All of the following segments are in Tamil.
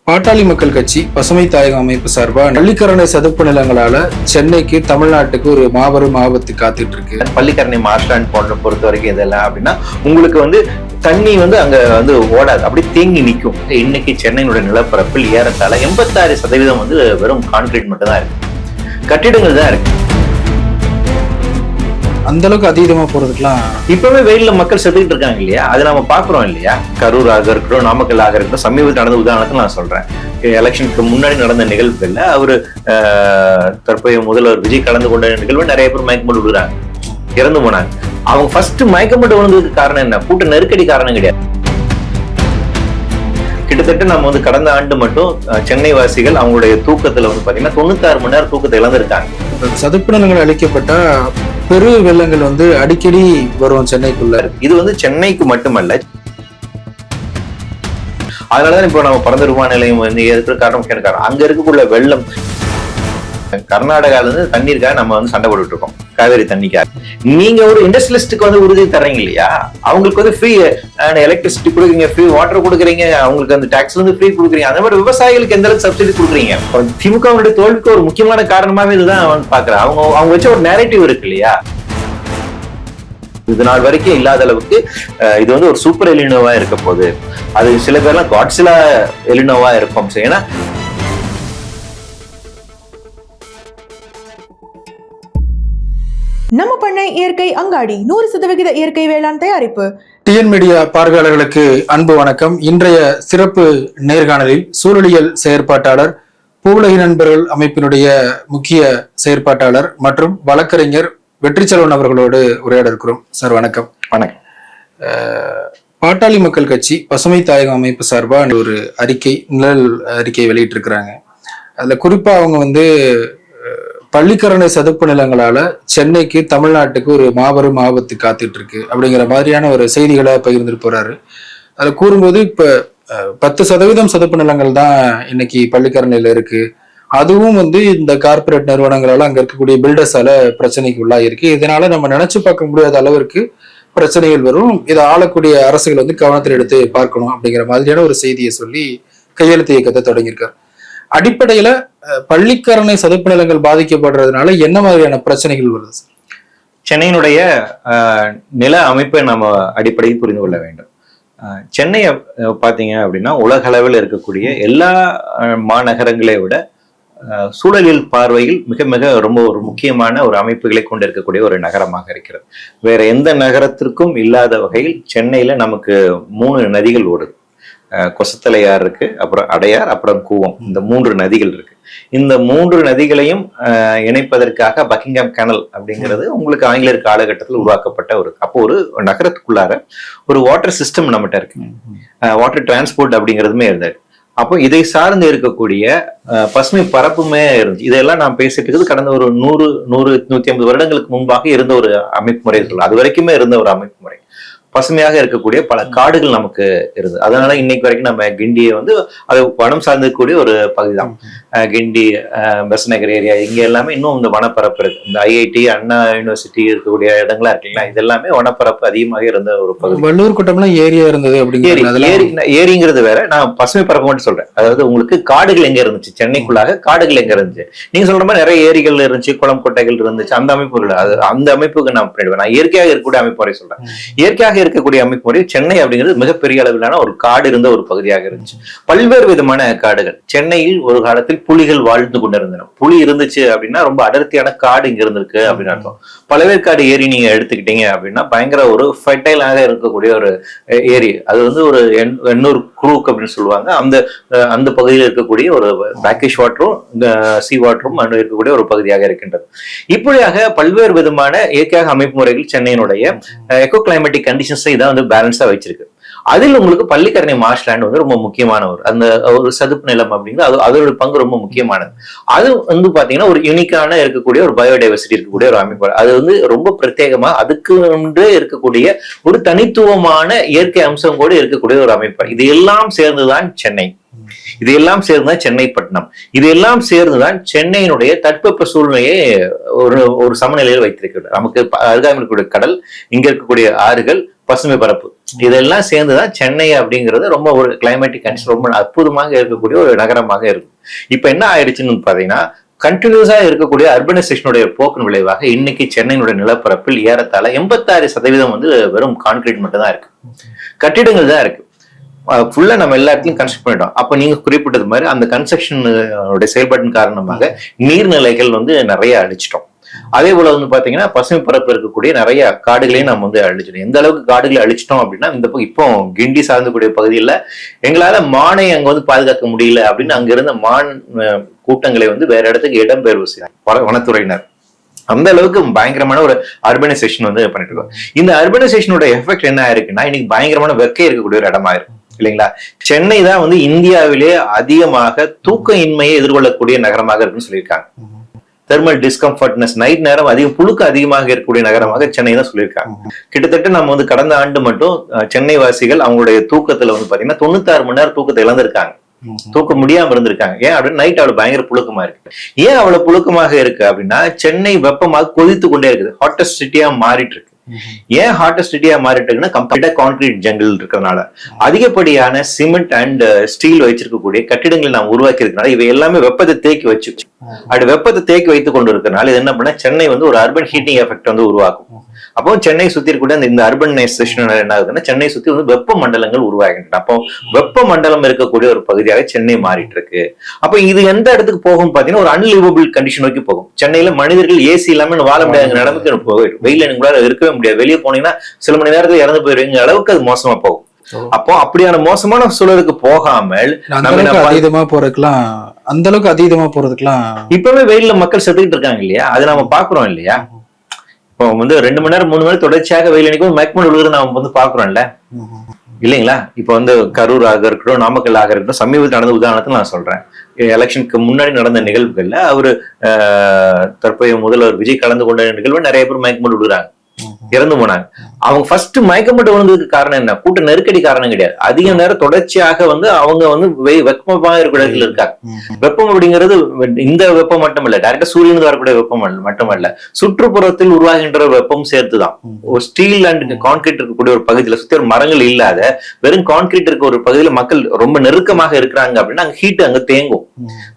பாட்டாளி மக்கள் கட்சி பசுமை தாயகம் அமைப்பு சார்பா பள்ளிக்கரணை சதுப்பு நிலங்களால சென்னைக்கு தமிழ்நாட்டுக்கு ஒரு மாபெரும் ஆபத்து காத்துட்டு இருக்கு. பள்ளிக்கரணை மார்ஷ்லாண்ட் போன்ற பொறுத்த வரைக்கும் இதெல்லாம் அப்படின்னா உங்களுக்கு தண்ணி அங்க ஓடாது, அப்படி தேங்கி நிற்கும். இன்னைக்கு சென்னையினுடைய நிலப்பரப்பில் ஏறத்தாழ 86% வெறும் கான்கிரீட் மட்டும் தான் இருக்கு, கட்டிடங்கள் தான் இருக்கு. அந்த அளவுக்கு அதீதமா போறதுக்குலாம் இப்பவே வெயில்ல மக்கள் செத்துக்கிட்டு இருக்காங்க இல்லையா, அது நம்ம பாக்குறோம் இல்லையா. கரூர் ஆக இருக்கட்டும், நாமக்கல் ஆக இருக்கட்டும், சமீபத்தில் நடந்த உதாரணத்துக்கு நான் சொல்றேன். எலெக்ஷனுக்கு முன்னாடி நடந்த நிகழ்வுகள்ல அவரு தற்போதைய முதல்வர் விஜய் கலந்து கொண்ட நிகழ்வு நிறைய பேர் மயக்கப்பட்டு விடுறாங்க, இறந்து போனாங்க. அவங்க ஃபர்ஸ்ட் மயக்கப்பட்டு விழுந்ததுக்கு காரணம் என்ன? கூட்ட நெருக்கடி காரணம் கிடையாது. கிட்டத்தட்ட நம்ம கடந்த ஆண்டு மட்டும் சென்னை வாசிகள் அவங்களுடைய தூக்கத்துல பாத்தீங்கன்னா 96 மணி நேரம் தூக்கத்தை இழந்திருக்காங்க. சதுப்பு நிலங்கள் அழிக்கப்பட்டா பெரு வெள்ளங்கள் அடிக்கடி வரும் சென்னைக்குள்ள. இது சென்னைக்கு மட்டுமல்ல, அதனாலதான் இப்போ நம்ம பரந்த விமான நிலையம் இருக்கிற காரணம் அங்க இருக்கக்கூடிய வெள்ளம் கர்நாடகால இருந்து தண்ணீருக்காக நம்ம சண்டை போட்டுட்டு இருக்கோம், காவேரி தண்ணிக்காக. நீங்க ஒரு இண்டஸ்ட்ரியலிஸ்டுக்கு உறுதி தர்றீங்க இல்லையா, அவங்களுக்கு ஃப்ரீ எலக்ட்ரிசிட்டி கொடுக்குறீங்க, ஃப்ரீ வாட்டர் கொடுக்குறீங்க, அவங்களுக்கு டாக்ஸ்ல ஃப்ரீ கொடுக்குறீங்க. அந்த மாதிரி விவசாயிகளுக்கு எந்த அளவுக்கு சப்சிடி கொடுக்குறீங்க? திமுகவுடைய தோல்விக்கு ஒரு முக்கியமான காரணமாவே இதுதான் பாக்குறேன். அவங்க வச்ச ஒரு நேரேட்டிவ் இருக்கு இல்லையா, இது நாள் வரைக்கும் இல்லாத அளவுக்கு இது ஒரு சூப்பர் எலினோவா இருக்க போகுது. அது சில பேர்லாம் காட்ஸிலா எலினோவா இருக்கும். ஏன்னா நம்ம பண்ணை இயற்கை அங்காடி 100% இயற்கை வேளாண் தயாரிப்பு. டிஎன் மீடியா பார்வையாளர்களுக்கு அன்பு வணக்கம். இன்றைய சிறப்பு நேர்காணலில் சூழலியல் செயற்பாட்டாளர், பூவுலகி நண்பர்கள் அமைப்பினுடைய முக்கிய செயற்பாட்டாளர் மற்றும் வழக்கறிஞர் வெற்றிச்செல்வன் அவர்களோடு உரையாட இருக்கிறோம். சார் வணக்கம். வணக்கம். பாட்டாளி மக்கள் கட்சி பசுமை தாயகம் அமைப்பு சார்பா ஒரு நிழல் அறிக்கை வெளியிட்டு இருக்கிறாங்க. அதுல குறிப்பா அவங்க பள்ளிக்கரணை சதுப்பு நிலங்களால சென்னைக்கு தமிழ்நாட்டுக்கு ஒரு மாபெரும் ஆபத்து காத்துட்டு இருக்கு அப்படிங்கிற மாதிரியான ஒரு செய்திகளை பகிர்ந்துட்டு போறாரு. அதுல கூறும்போது இப்ப 10% சதுப்பு நிலங்கள் தான் இன்னைக்கு பள்ளிக்கரணையில இருக்கு. அதுவும் இந்த கார்பரேட் நிறுவனங்களால அங்க இருக்கக்கூடிய பில்டர்ஸால பிரச்சனைக்கு உள்ளாயிருக்கு. இதனால நம்ம நினைச்சு பார்க்க முடியாத அளவிற்கு பிரச்சனைகள் வரும். இதை ஆளக்கூடிய அரசுகள் கவனத்தில் எடுத்து பார்க்கணும் அப்படிங்கிற மாதிரியான ஒரு செய்தியை சொல்லி கையெழுத்து இயக்கத்தை தொடங்கியிருக்காரு. அடிப்படையில பள்ளிக்கரணை சதுப்பு நிலங்கள் பாதிக்கப்படுறதுனால என்ன மாதிரியான பிரச்சனைகள் வருது? சென்னையினுடைய நில அமைப்பை நம்ம அடிப்படையில் புரிந்து கொள்ள வேண்டும். சென்னையை பார்த்தீங்க அப்படின்னா உலக அளவில் இருக்கக்கூடிய எல்லா மாநகரங்களை விட சூழலியல் பார்வையில் மிக மிக ரொம்ப ஒரு முக்கியமான ஒரு அமைப்புகளை கொண்டு இருக்கக்கூடிய ஒரு நகரமாக இருக்கிறது. வேற எந்த நகரத்திற்கும் இல்லாத வகையில் சென்னையில நமக்கு 3 நதிகள் ஓடுது. கொசத்தலையார் இருக்கு, அப்புறம் அடையார், அப்புறம் கூவம். இந்த 3 நதிகள் இருக்கு. இந்த 3 நதிகளையும் இணைப்பதற்காக பக்கிங்ஹாம் கேனல் அப்படிங்கிறது உங்களுக்கு ஆங்கிலேயர் காலகட்டத்தில் உருவாக்கப்பட்ட ஒரு நகரத்துக்குள்ளார ஒரு வாட்டர் சிஸ்டம் நம்மகிட்ட இருக்கு. வாட்டர் டிரான்ஸ்போர்ட் அப்படிங்கிறதுமே இருந்தாரு. அப்போ இதை சார்ந்து இருக்கக்கூடிய பசுமை பரப்புமே இருந்துச்சு. இதெல்லாம் நான் பேசிட்டு இருக்குது கடந்த ஒரு 100-150 வருடங்களுக்கு முன்பாக இருந்த ஒரு அமைப்பு முறை சொல்லலாம். அது வரைக்குமே இருந்த ஒரு அமைப்பு முறை. பசுமையாக இருக்கக்கூடிய பல காடுகள் நமக்கு இருந்தது. அதனால இன்னைக்கு வரைக்கும் நம்ம கிண்டியை அது வனம் சார்ந்திருக்கக்கூடிய ஒரு பகுதி தான். கிண்டி, பெசநகர் ஏரியா, இங்க எல்லாமே இன்னும் இந்த வனப்பரப்பு இருக்கு. இந்த ஐஐடி, அண்ணா யூனிவர்சிட்டி இருக்கக்கூடிய இடங்களா இருக்குங்களா, இது எல்லாமே வனப்பரப்பு அதிகமாக இருந்த ஒரு பகுதி. வள்ளூர் கோட்டம்லாம் ஏரியா இருந்தது. ஏரிங்கிறது வேற, நான் பசுமை பரப்பு மட்டும் சொல்றேன். அதாவது உங்களுக்கு காடுகள் எங்க இருந்துச்சு, சென்னைக்குள்ளாக காடுகள் எங்க இருந்துச்சு. நீங்க சொல்ற மாதிரி நிறைய ஏரிகள் இருந்துச்சு, குளம் கொட்டைகள் இருந்துச்சு. அந்த அமைப்பு அந்த அமைப்புக்கு நான் பண்ணிடுவேன். நான் இயற்கையாக இருக்கக்கூடிய அமைப்பு முறை சொல்றேன். இயற்கையாக இருக்கக்கூடிய அமைப்பு முறை சென்னை அப்படிங்கிறது மிகப்பெரிய அளவிலான ஒரு காடு இருந்த ஒரு பகுதியாக இருந்துச்சு. பல்வேறு விதமான காடுகள். சென்னையில் ஒரு காலத்தில் புலிகள் வாழ்ந்து கொண்டிருந்தன. புலி இருந்துச்சு அப்படின்னா ரொம்ப அடர்த்தியான காடு இங்க இருந்திருக்கு அப்படின்னு அர்த்தம். பழவேற்காடு ஏரி நீங்க எடுத்துக்கிட்டீங்க அப்படின்னா பயங்கர ஒரு ஃபெர்டைலாக இருக்கக்கூடிய ஒரு ஏரி. அது ஒரு 800 குரூக் அப்படின்னு சொல்லுவாங்க. அந்த பகுதியில் இருக்கக்கூடிய ஒரு பிராக்கிஷ் வாட்டரும் சி வாட்டரும் இருக்கக்கூடிய ஒரு பகுதியாக இருக்கின்றது. இப்படியாக பல்வேறு விதமான இயற்கையாக அமைப்பு முறைகள் சென்னையினுடைய எக்கோ கிளைமேட்டிக் கண்டிஷன்ஸ் இதான் பேலன்ஸா வச்சிருக்கு. அதில் உங்களுக்கு பள்ளிக்கரணை மார்ஷ்லாண்ட் ரொம்ப முக்கியமான அந்த ஒரு சதுப்பு நிலம் அப்படிங்கிறது அதோட பங்கு ரொம்ப முக்கியமானது. அது பாத்தீங்கன்னா ஒரு யூனிக்கான இருக்கக்கூடிய ஒரு பயோடைவர்சிட்டி இருக்கக்கூடிய ஒரு அமைப்பு. அது ரொம்ப பிரத்யேகமா அதுக்கு இருக்கக்கூடிய ஒரு தனித்துவமான இயற்கை அம்சம் கூட இருக்கக்கூடிய ஒரு அமைப்பு. இது எல்லாம் சேர்ந்துதான் சென்னை. இதையெல்லாம் சேர்ந்துதான் சென்னை பட்டணம். இதெல்லாம் சேர்ந்துதான் சென்னையினுடைய தட்பவெப்ப சூழ்நிலையை ஒரு சமநிலையில் வைத்திருக்கிறது. நமக்கு அருகாமையில் இருக்கக்கூடிய கடல், இங்க இருக்கக்கூடிய ஆறுகள், பசுமை பரப்பு, இதெல்லாம் சேர்ந்துதான் சென்னை அப்படிங்கிறது ரொம்ப ஒரு கிளைமேட்டிக் கண்டிஷன் ரொம்ப அற்புதமாக இருக்கக்கூடிய ஒரு நகரமாக இருக்கும். இப்ப என்ன ஆயிடுச்சுன்னு பாத்தீங்கன்னா, கண்டினியூஸா இருக்கக்கூடிய அர்பனைசேஷனுடைய போக்கின் விளைவாக இன்னைக்கு சென்னையினுடைய நிலப்பரப்பில் ஏறத்தாழ 86% வந்து வெறும் கான்கிரீட் மட்டும் தான் இருக்கு, கட்டிடங்கள் தான் இருக்கு. ஃபுல்லா நம்ம எல்லா இடத்துலயும் கன்ஸ்ட்ரக்ட் பண்ணிட்டோம். அப்ப நீங்க குறிப்பிட்டது மாதிரி அந்த கன்ஸ்ட்ரக்ஷன் செயல்பாட்டின் காரணமாக நீர்நிலைகள் வந்து நிறைய அழிச்சிட்டோம். அதே போல வந்து பாத்தீங்கன்னா பசுமை பரப்பு இருக்கக்கூடிய நிறைய காடுகளையும் நம்ம வந்து அழிச்சிட்டோம். எந்த அளவுக்கு காடுகளை அழிச்சிட்டோம் அப்படின்னா, இந்த இப்போ கிண்டி சார்ந்தக்கூடிய பகுதியில் எங்களால மானை அங்க வந்து பாதுகாக்க முடியல அப்படின்னு அங்க இருந்த மான் கூட்டங்களை வந்து வேற இடத்துக்கு இடம்பெயர்வு செய்யறாங்க வனத்துறையினர். அந்த அளவுக்கு பயங்கரமான ஒரு அர்பனைசேஷன் வந்து பண்ணிட்டு இருக்கோம். இந்த அர்பனைசேஷனோட எஃபெக்ட் என்ன ஆயிருக்குன்னா, இன்னைக்கு பயங்கரமான வெக்கை இருக்கக்கூடிய ஒரு இடமா இருக்கு இல்லைங்களா? சென்னை தான் வந்து இந்தியாவிலே அதிகமாக தூக்க இன்மையை எதிர்கொள்ளக்கூடிய நகரமாக இருக்குன்னு சொல்லியிருக்காங்க. தெர்மல் டிஸ்கம்ஃபர்ட்னஸ், நைட் நேரம் புழுக்க அதிகமாக இருக்கக்கூடிய நகரமாக சென்னை தான் சொல்லியிருக்காங்க. கிட்டத்தட்ட நம்ம வந்து கடந்த ஆண்டு மட்டும் சென்னை வாசிகள் அவங்களுடைய தூக்கத்துல வந்து பாத்தீங்கன்னா 96 மணி நேரம் தூக்கத்தை இழந்திருக்காங்க, தூக்க முடியாம இருந்திருக்காங்க. ஏன் அப்படின்னு, நைட் அவ்வளவு பயங்கர புழுக்கமா இருக்கு. ஏன் அவ்வளவு புழுக்கமாக இருக்கு அப்படின்னா, சென்னை வெப்பமாக கொதித்து கொண்டே இருக்குது, ஹாட்டஸ்ட் சிட்டியா மாறிட்டு இருக்கு. ஏன் ஹாட்டஸ்ட் சிட்டியா மாறிட்டு இருக்குன்னா, கம்ப்ளீட்டா கான்கிரீட் ஜங்கிள் இருக்கிறதுனால, அதிகப்படியான சிமெண்ட் அண்ட் ஸ்டீல் வச்சிருக்கக்கூடிய கட்டிடங்களை நாம் உருவாக்கி இருக்கனால இவை எல்லாமே வெப்பத்தை தேக்கி வச்சு அப்படி வெப்பத்தை தேக்கி வைத்துக் கொண்டு இருக்கிறனால இது என்ன பண்ண, சென்னை வந்து ஒரு அர்பன் ஹீட்டிங் எஃபெக்ட் வந்து உருவாக்கும். அப்போ சென்னை சுத்தி இருக்கக்கூடிய இந்த அர்பனைசேஷன் என்ன ஆகுதுன்னா, சென்னை சுத்தி வந்து வெப்ப மண்டலங்கள் உருவாகின்றன. அப்போ வெப்ப மண்டலம் இருக்கக்கூடிய ஒரு பகுதியாக சென்னை மாறிட்டு இருக்கு. அப்போ இது எந்த இடத்துக்கு போகும் பாத்தீங்கன்னா, ஒரு அன்லிவபிள் கண்டிஷன் நோக்கி போகும். சென்னையில மனிதர்கள் ஏசி இல்லாம வாழ முடியாத நிலைமைக்கு போயிடும். வெயில உங்களால இருக்கவே முடியாது, வெளியே போனீங்கன்னா சில மணி நேரத்துல இறந்து போயிருவீங்க அளவுக்கு அது மோசமா போகும். அப்போ அப்படியான மோசமான சூழலுக்கு போகாமல் அதீதமா போறதுக்குலாம் இப்பவே வெயில்ல மக்கள் செத்துக்கிட்டு இருக்காங்க இல்லையா, அது நம்ம பாக்குறோம் இல்லையா? இப்போ வந்து 2 மணி நேரம் 3 மணி நேரம் தொடர்ச்சியாக வெயில் அடிக்கும் மயக்கமன் விழுகிறது நாம வந்து பாக்குறோம்ல இல்லைங்களா? இப்போ வந்து கரூர் ஆக இருக்கட்டும், நாமக்கல் ஆக இருக்கட்டும், சமீபத்தில் நடந்த உதாரணத்தை நான் சொல்றேன். எலெக்ஷனுக்கு முன்னாடி நடந்த நிகழ்வுகள்ல அவரு தற்போதைய முதல்வர் விஜய் கலந்து கொண்ட நிகழ்வு நிறைய பேர் மயக்கமன் விழுகிறாங்க, இறந்து போனாங்க. அவங்க ஃபர்ஸ்ட் மயக்கப்பட்டு விழுந்ததுக்கு காரணம் என்ன? கூட்ட நெருக்கடி காரணம் கிடையாது. அதிக நேரம் தொடர்ச்சியாக வந்து அவங்க வந்து வெப்பமாக இருக்கிற இடத்துல இருக்காங்க. வெப்பம் அப்படிங்கிறது இந்த வெப்பம் மட்டும் இல்ல, டைரக்டா சூரியனுக்கு வரக்கூடிய வெப்பம் மட்டுமல்ல, சுற்றுப்புறத்தில் உருவாகின்ற வெப்பம் சேர்த்துதான். ஒரு ஸ்டீல் அண்ட் கான்கிரீட் இருக்கக்கூடிய ஒரு பகுதியில சுத்தி ஒரு மரங்கள் இல்லாத வெறும் கான்கிரீட் இருக்க ஒரு பகுதியில மக்கள் ரொம்ப நெருக்கமாக இருக்கிறாங்க அப்படின்னா அங்க ஹீட் அங்க தேங்கும்,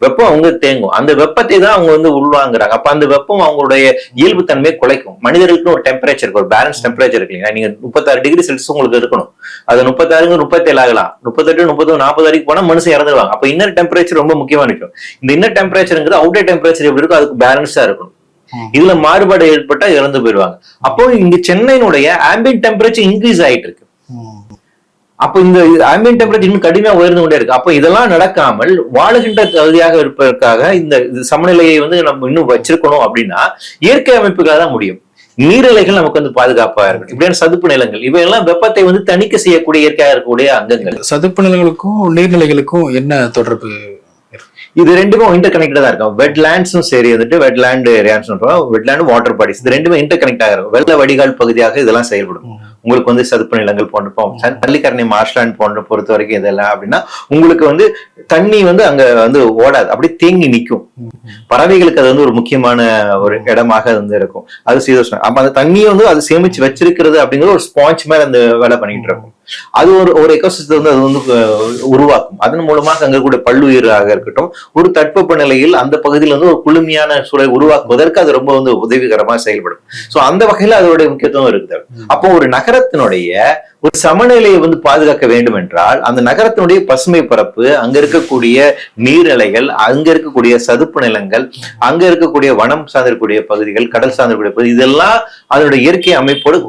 வெப்பம் அவங்க தேங்கும். அந்த வெப்பத்தை தான் அவங்க வந்து உள்வாங்குறாங்க. அப்ப அந்த வெப்பம் அவங்களுடைய இயல்பு தன்மையை குலைக்கும். மனிதர்களுக்கு ஒரு டெம்பரேச்சர், ஒரு பேலன்ஸ் டெம்பரேச்சர் இருக்கு. நீங்க 36 டிகிரி செல்சியஸ் உங்களுக்கு இருக்கணும், அது 36 37 ஆகலாம், 38 30 40 வரைக்கும் போனா மனுஷன் இறந்துருவாங்க. அப்ப இன்னர் டெம்பரேச்சர் ரொம்ப முக்கியமா இருக்கும். இந்த இன்னர் டெம்பரேச்சர்ங்கிறது அவுட்டர் டெம்பரேச்சர் எப்படி இருக்கும் அதுக்கு பேலன்ஸா இருக்கணும். இதுல மாறுபாடு ஏற்பட்டா இறந்து போயிடுவாங்க. அப்போ இங்க சென்னையினுடைய ஆம்பியன்ட் டெம்பரேச்சர் இன்க்ரீஸ் ஆயிட்டு இருக்கு. அப்போ இந்த ஆம்பியன்ட் டெம்பரேச்சர் இன்னும் கடுமையா உயர்ந்து கொண்டே இருக்கு. அப்போ இதெல்லாம் நடக்காமல் வாழுகின்ற தகுதியாக இருப்பதற்காக இந்த சமநிலையை வந்து நம்ம இன்னும் வச்சிருக்கணும் அப்படின்னா இயற்கை அமைப்புகளாக தான் முடியும். நீர்நிலைகள் நமக்கு வந்து பாதுகாப்பா இருக்கணும். இப்படியான சதுப்பு நிலங்கள் இவையெல்லாம் வெப்பத்தை வந்து தணிக்கை செய்யக்கூடிய இயற்கையா இருக்கக்கூடிய அங்கங்கள். சதுப்பு நிலங்களுக்கும் நீர்நிலைகளுக்கும் என்ன தொடர்பு? இது ரெண்டுமே இன்டர் கனெக்டா தான் இருக்கும். வெட்லேண்ட்ஸும் சரி வந்துட்டு வெட்லேண்ட் ஏரியான்னு சொல்றோம், வெட்லேண்ட் வாட்டர் பாடிஸ், இது ரெண்டுமே இன்டர் கனெக்ட் ஆகும். வெள்ள வடிகால் பகுதியாக இதெல்லாம் செயல்படும். உங்களுக்கு வந்து சதுப்பு நிலங்கள் போன்ற பள்ளிக்கரணை மார்ஷ்லாண்ட் போன்ற பொறுத்த வரைக்கும் இதெல்லாம் அப்படின்னா உங்களுக்கு வந்து தண்ணி வந்து அங்க வந்து ஓடாது, அப்படி தேங்கி நிற்கும். பறவைகளுக்கு அது வந்து ஒரு முக்கியமான ஒரு இடமாக வந்து இருக்கும். அது சீதோஷ்ணம். அப்ப அந்த தண்ணியை வந்து அது சேமிச்சு வச்சிருக்கிறது அப்படிங்கிறது ஒரு ஸ்பாஞ்ச் மேல அந்த வேலை பண்ணிட்டு இருக்கும். அது ஒரு எக்கோசிஸ்டம் வந்து அது வந்து உருவாக்கும். அதன் மூலமாக அங்க கூட பல்லுயிராக இருக்கட்டும், ஒரு தட்பவெப்ப நிலையில் அந்த பகுதியில் வந்து ஒரு குளுமையான சூழலை உருவாக்குவதற்கு அது ரொம்ப வந்து உதவிகரமா செயல்படும். சோ அந்த வகையில அதோடைய முக்கியத்துவம் இருக்குது. அப்போ ஒரு நகரத்தினுடைய ஒரு சமநிலையை வந்து பாதுகாக்க வேண்டும் என்றால் அந்த நகரத்தினுடைய பசுமை பரப்பு, அங்க இருக்கக்கூடிய நீர்நிலைகள், அங்க இருக்கக்கூடிய சதுப்பு நிலங்கள், அங்க இருக்கக்கூடிய வனம் சார்ந்திருக்கக்கூடிய பகுதிகள், கடல் சார்ந்திருக்கக்கூடிய பகுதி, இதெல்லாம் அதனுடைய இயற்கை அமைப்போடு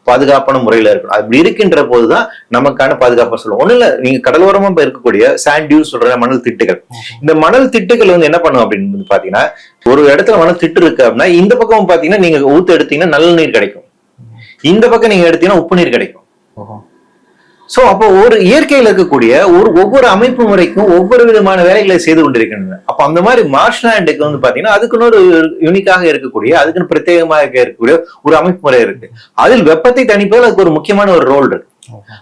பாதுகாப்பான முறையில இருக்கணும். அப்படி இருக்கின்ற போதுதான் நமக்கான பாதுகாப்பா சொல்லுவோம். ஒண்ணு இல்ல, நீங்க கடலோரமா இருக்கக்கூடிய சாண்ட் டியூஸ் சொல்ற மணல் திட்டுகள், இந்த மணல் திட்டுகள் வந்து என்ன பண்ணும் அப்படின்னு பாத்தீங்கன்னா, ஒரு இடத்துல மணல் திட்டு இருக்கு அப்படின்னா இந்த பக்கம் பாத்தீங்கன்னா நீங்க ஊத்து எடுத்தீங்கன்னா நல்ல நீர் கிடைக்கும், இந்த பக்கம் நீங்க எடுத்தீங்கன்னா உப்பு நீர் கிடைக்கும். சோ அப்போ ஒரு இயற்கையில இருக்கக்கூடிய ஒவ்வொரு அமைப்பு முறைக்கும் ஒவ்வொரு விதமான வேலைகளை செய்து கொண்டிருக்கின்றன. அப்ப அந்த மாதிரி மார்ஷ்லாண்டுக்கு வந்து பாத்தீங்கன்னா அதுக்குன்னு ஒரு யூனிக்காக இருக்கக்கூடிய, அதுக்குன்னு பிரத்யேகமாக இருக்கக்கூடிய ஒரு அமைப்பு முறை இருக்கு. அதில் வெப்பத்தை தணிப்பதில் அதுக்கு ஒரு முக்கியமான ஒரு ரோல் இருக்கு.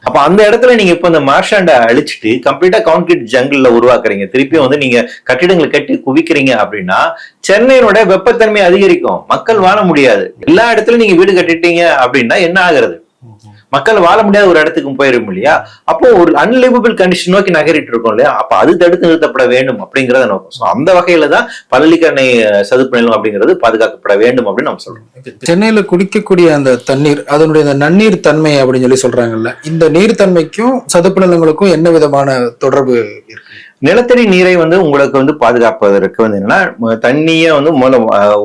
அப்ப அந்த இடத்துல நீங்க இப்ப இந்த மார்ஷ்லாண்டை அழிச்சிட்டு கம்ப்ளீட்டா கான்கிரீட் ஜங்கிள்ல உருவாக்குறீங்க, திருப்பியும் வந்து நீங்க கட்டிடங்களை கட்டி குவிக்கிறீங்க அப்படின்னா சென்னையினோட வெப்பத்தன்மை அதிகரிக்கும், மக்கள் வாழ முடியாது. எல்லா இடத்துலயும் நீங்க வீடு கட்டிட்டீங்க அப்படின்னா என்ன ஆகுறது? மக்கள் வாழ முடியாத ஒரு இடத்துக்கு போயிடும் இல்லையா? அப்போ ஒரு அன்லிவபிள் கண்டிஷன் நோக்கி நகரிட்டு இருக்கோம் இல்லையா? அப்ப அது தடுத்து நிறுத்தப்பட வேண்டும் அப்படிங்கறத நோக்கம். சோ அந்த வகையில தான் பள்ளிக்கரணை சதுப்பு நிலம் அப்படிங்கிறது பாதுகாக்கப்பட வேண்டும் அப்படின்னு நம்ம சொல்றோம். சென்னையில குடிக்கக்கூடிய அந்த தண்ணீர், அதனுடைய அந்த நன்னீர் தன்மை அப்படின்னு சொல்லி சொல்றாங்கல்ல, இந்த நீர்த்தன்மைக்கும் சதுப்பு நிலங்களுக்கும் என்ன விதமான தொடர்பு இருக்கு? நிலத்தடி நீரை உங்களுக்கு பாதுகாப்பதற்கு என்னன்னா, தண்ணியை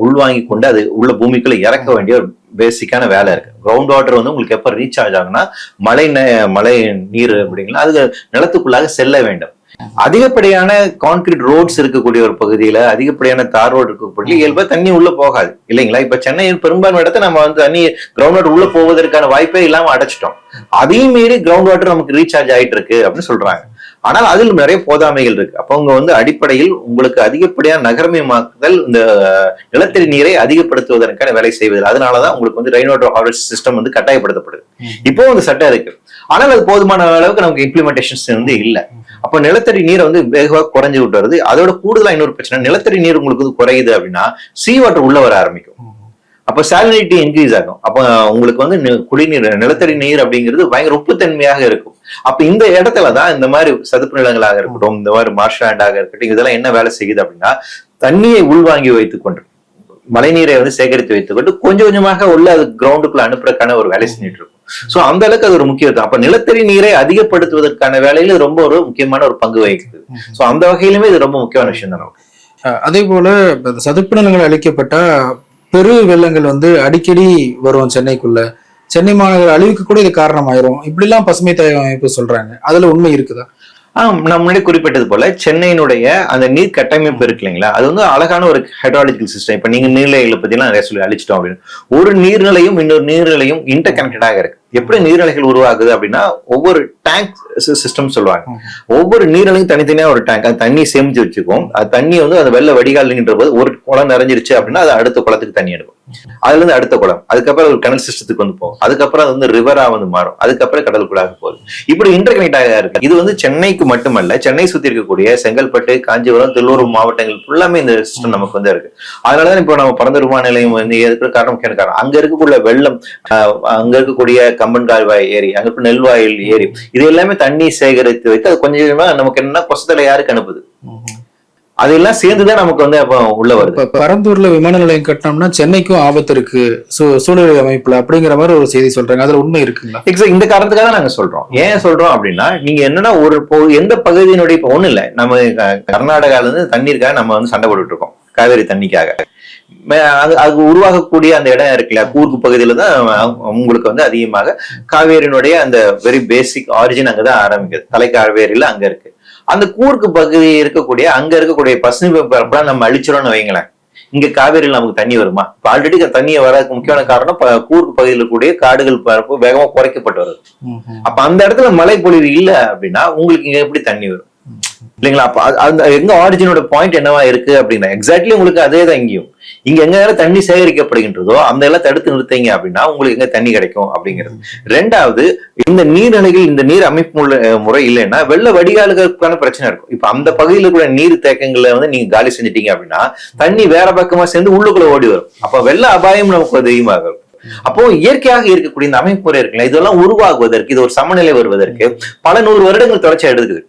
உள்வாங்கி கொண்டு அது உள்ள பூமிக்குள்ள இறக்க வேண்டிய ஒரு பேசிக்கான வேலை இருக்கு. கிரவுண்ட் வாட்டர் உங்களுக்கு எப்ப ரீசார்ஜ் ஆகுனா மழை நீர் அப்படிங்களா அது நிலத்துக்குள்ளாக செல்ல வேண்டும். அதிகப்படியான கான்கிரீட் ரோட்ஸ் இருக்கக்கூடிய ஒரு பகுதியில, அதிகப்படியான தார் ரோடு இருக்கக்கூடிய இயல்பா தண்ணி உள்ள போகாது இல்லைங்களா? இப்ப சென்னையில் பெரும்பான்மை இடத்த நம்ம தண்ணி கிரவுண்ட் வாட்டர் உள்ள போவதற்கான வாய்ப்பே இல்லாம அடைச்சிட்டோம். அதையும் மீறி கிரவுண்ட் வாட்டர் நமக்கு ரீசார்ஜ் ஆயிட்டு இருக்கு அப்படின்னு சொல்றாங்க. ஆனால் அதில் நிறைய போதாமைகள் இருக்கு. அப்ப அவங்க அடிப்படையில் உங்களுக்கு அதிகப்படியான நகரமயமாக்குதல் இந்த நிலத்தடி நீரை அதிகப்படுத்துவதற்கான வேலை செய்வது. அதனாலதான் உங்களுக்கு ரெயின் வாட்டர் ஹார்வெஸ்ட் சிஸ்டம் கட்டாயப்படுத்தப்படுது. இப்போ அந்த சட்டம் இருக்கு, ஆனால் அது போதுமான அளவுக்கு நமக்கு இம்ப்ளிமெண்டேஷன்ஸ் இல்ல. அப்ப நிலத்தடி நீரை வேகமாக குறைஞ்சு விட்டு வருது. அதோட கூடுதலா இன்னொரு பிரச்சனை, நிலத்தடி நீர் உங்களுக்கு குறையுது அப்படின்னா சீ வாட்டர் உள்ள வர ஆரம்பிக்கும். அப்ப சாலினிட்டி இன்க்ரீஸ் ஆகும். அப்ப உங்களுக்கு குடிநீர், நிலத்தடி நீர் அப்படிங்கிறது பயங்கர உப்புத்தன்மையாக இருக்கும். அப்ப இந்த இடத்துலதான் இந்த மாதிரி சதுப்பு நிலங்களாக இருக்கட்டும், இந்த மாதிரி மார்ஷ்லாண்டாக இருக்கட்டும், இதெல்லாம் என்ன வேலை செய்யுது அப்படின்னா, தண்ணியை உள்வாங்கி வைத்துக் கொண்டு மழைநீரை சேகரித்து வைத்துக் கொண்டு கொஞ்சம் கொஞ்சமாக உள்ள அது கிரவுண்டுக்குள்ள அனுப்புறதுக்கான ஒரு வேலை செஞ்சுட்டு இருக்கும். சோ அந்த அளவுக்கு அது ஒரு முக்கியத்துவம். அப்ப நிலத்தடி நீரை அதிகப்படுத்துவதற்கான வேலையில ரொம்ப ஒரு முக்கியமான ஒரு பங்கு வகிக்குது. சோ அந்த வகையிலுமே இது ரொம்ப முக்கியமான விஷயம் தான். அதே போல சதுப்பு நிலங்கள் அழிக்கப்பட்டா பெரு வெள்ளங்கள் அடிக்கடி வரும் சென்னைக்குள்ள. சென்னை மாநகர அழிவுக்கு கூட இது காரணமாயிரும் இப்படி எல்லாம் பசுமை தாயக அமைப்பு சொல்றாங்க. அதுல உண்மை இருக்குதா? நான் முன்னாடி குறிப்பிட்டது போல சென்னையினுடைய அந்த நீர் கட்டமைப்பு இருக்கு இல்லைங்களா, அது அழகான ஒரு ஹைட்ராலஜிக்கல் சிஸ்டம். இப்ப நீங்க நீர்நிலைகளை பத்தி எல்லாம் நிறைய சொல்லி அழிச்சிட்டோம் அப்படின்னு, ஒரு நீர்நிலையும் இன்னொரு நீர்நிலையும் இன்டர் கனெக்டடாக இருக்கு. எப்படி நீர்நிலைகள் உருவாகுது அப்படின்னா, ஒவ்வொரு டேங்க் சிஸ்டம் சொல்லுவாங்க. ஒவ்வொரு நீர்நிலையும் தனித்தனியா ஒரு டேங்க், அது தண்ணி சேமிச்சு வச்சுக்கும். அது தண்ணி அது வெள்ள வடிகால்ன்ற போது ஒரு குளம் நிறைஞ்சிருச்சு அப்படின்னா அது அடுத்த குளத்துக்கு தண்ணி எடுக்கும். அதுல இருந்து அடுத்த குளம், அதுக்கப்புறம் ஒரு கனல் சிஸ்டத்துக்கு போகும், அதுக்கப்புறம் அது ரிவரா மாறும், அதுக்கப்புறம் கடலுக்குள்ளாக போகுது. இப்படி இன்டர் கனெக்டாக இருக்கு. இது சென்னைக்கு மட்டுமல்ல, சென்னை சுத்தி இருக்கக்கூடிய செங்கல்பட்டு, காஞ்சிபுரம், திருவள்ளூர் மாவட்டங்கள் ஃபுல்லாமே இந்த சிஸ்டம் நமக்கு இருக்கு. அதனாலதான் இப்போ நம்ம பரந்த விமான நிலையம் இருக்கிற காரணம், முக்கிய காரணம் அங்க இருக்கக்கூடிய வெள்ளம், அங்க இருக்கக்கூடிய கம்பன் கால்வாய் ஏரி, அங்க நெல்வாயில் ஏரி, இது எல்லாமே தண்ணி சேகரித்து வைத்து அது கொஞ்சம் கொஞ்சமா நமக்கு என்னன்னா கொசத்தலை யாருக்கு அனுப்புது, அதெல்லாம் சேர்ந்துதான் நமக்கு அப்ப உள்ள வருது. பரந்தூர்ல விமான நிலையம் கட்டினோம்னா சென்னைக்கும் ஆபத்து இருக்கு சூழ்நிலை அமைப்புல அப்படிங்கிற மாதிரி ஒரு செய்தி சொல்றாங்க. அதுல உண்மை இருக்குங்களா? எக்ஸாக்ட் இந்த காரணத்துக்காக தான் நாங்க சொல்றோம். ஏன் சொல்றோம் அப்படின்னா, நீங்க என்னன்னா எந்த பகுதியினுடைய இப்ப ஒண்ணு இல்ல, நம்ம கர்நாடகால இருந்து தண்ணீருக்காக நம்ம சண்டை போட்டுட்டு இருக்கோம், காவேரி தண்ணிக்காக. அது உருவாகக்கூடிய அந்த இடம் இருக்குல்ல, கூர்க்கு பகுதியில தான் உங்களுக்கு அதிகமாக காவேரியினுடைய அந்த வெரி பேசிக் ஆரிஜின் அங்கதான் ஆரம்பிக்குது. தலைக்காவேரியில அங்க இருக்கு. அந்த கூர்க்கு பகுதி இருக்கக்கூடிய அங்க இருக்கக்கூடிய பசுமை பரப்பெல்லாம் நம்ம அழிச்சிரோம்னு வைங்களேன், இங்க காவேரியில் நமக்கு தண்ணி வருமா? இப்ப ஆல்ரெடி தண்ணியை வரதுக்கு முக்கியமான காரணம் கூர்க்கு பகுதியில் கூடிய காடுகள் பரப்பு வேகமா குறைக்கப்பட்டு வருது. அப்ப அந்த இடத்துல மழை பொழிவு இல்ல அப்படின்னா உங்களுக்கு இங்க எப்படி தண்ணி வரும் இல்லைங்களா? அப்ப அந்த எங்க ஆரிஜினோட பாயிண்ட் என்னவா இருக்கு அப்படின்னா, எக்ஸாக்ட்லி உங்களுக்கு அதே தான் இங்கேயும். இங்க எங்க தண்ணி சேகரிக்கப்படுகின்றதோ அந்த எல்லாம் தடுத்து நிறுத்தீங்க அப்படின்னா உங்களுக்கு எங்க தண்ணி கிடைக்கும் அப்படிங்கிறது. ரெண்டாவது, இந்த நீர்நிலைகள், இந்த நீர் அமைப்பு முறை இல்லைன்னா வெள்ள வடிகாலுக்கான பிரச்சனை இருக்கும். இப்ப அந்த பகுதியில் கூட நீர் தேக்கங்களை நீங்க காலி செஞ்சுட்டீங்க அப்படின்னா தண்ணி வேற பக்கமா சேர்ந்து உள்ளுக்குள்ள ஓடி வரும். அப்ப வெள்ள அபாயம் நமக்கு அதிகமாக இருக்கும். அப்போ இயற்கையாக இருக்கக்கூடிய இந்த அமைப்பு முறை இருக்குல்ல, இதெல்லாம் உருவாகுவதற்கு, இது ஒரு சமநிலை வருவதற்கு பல 100 வருடங்கள் தொடர்ச்சியா எடுக்குது.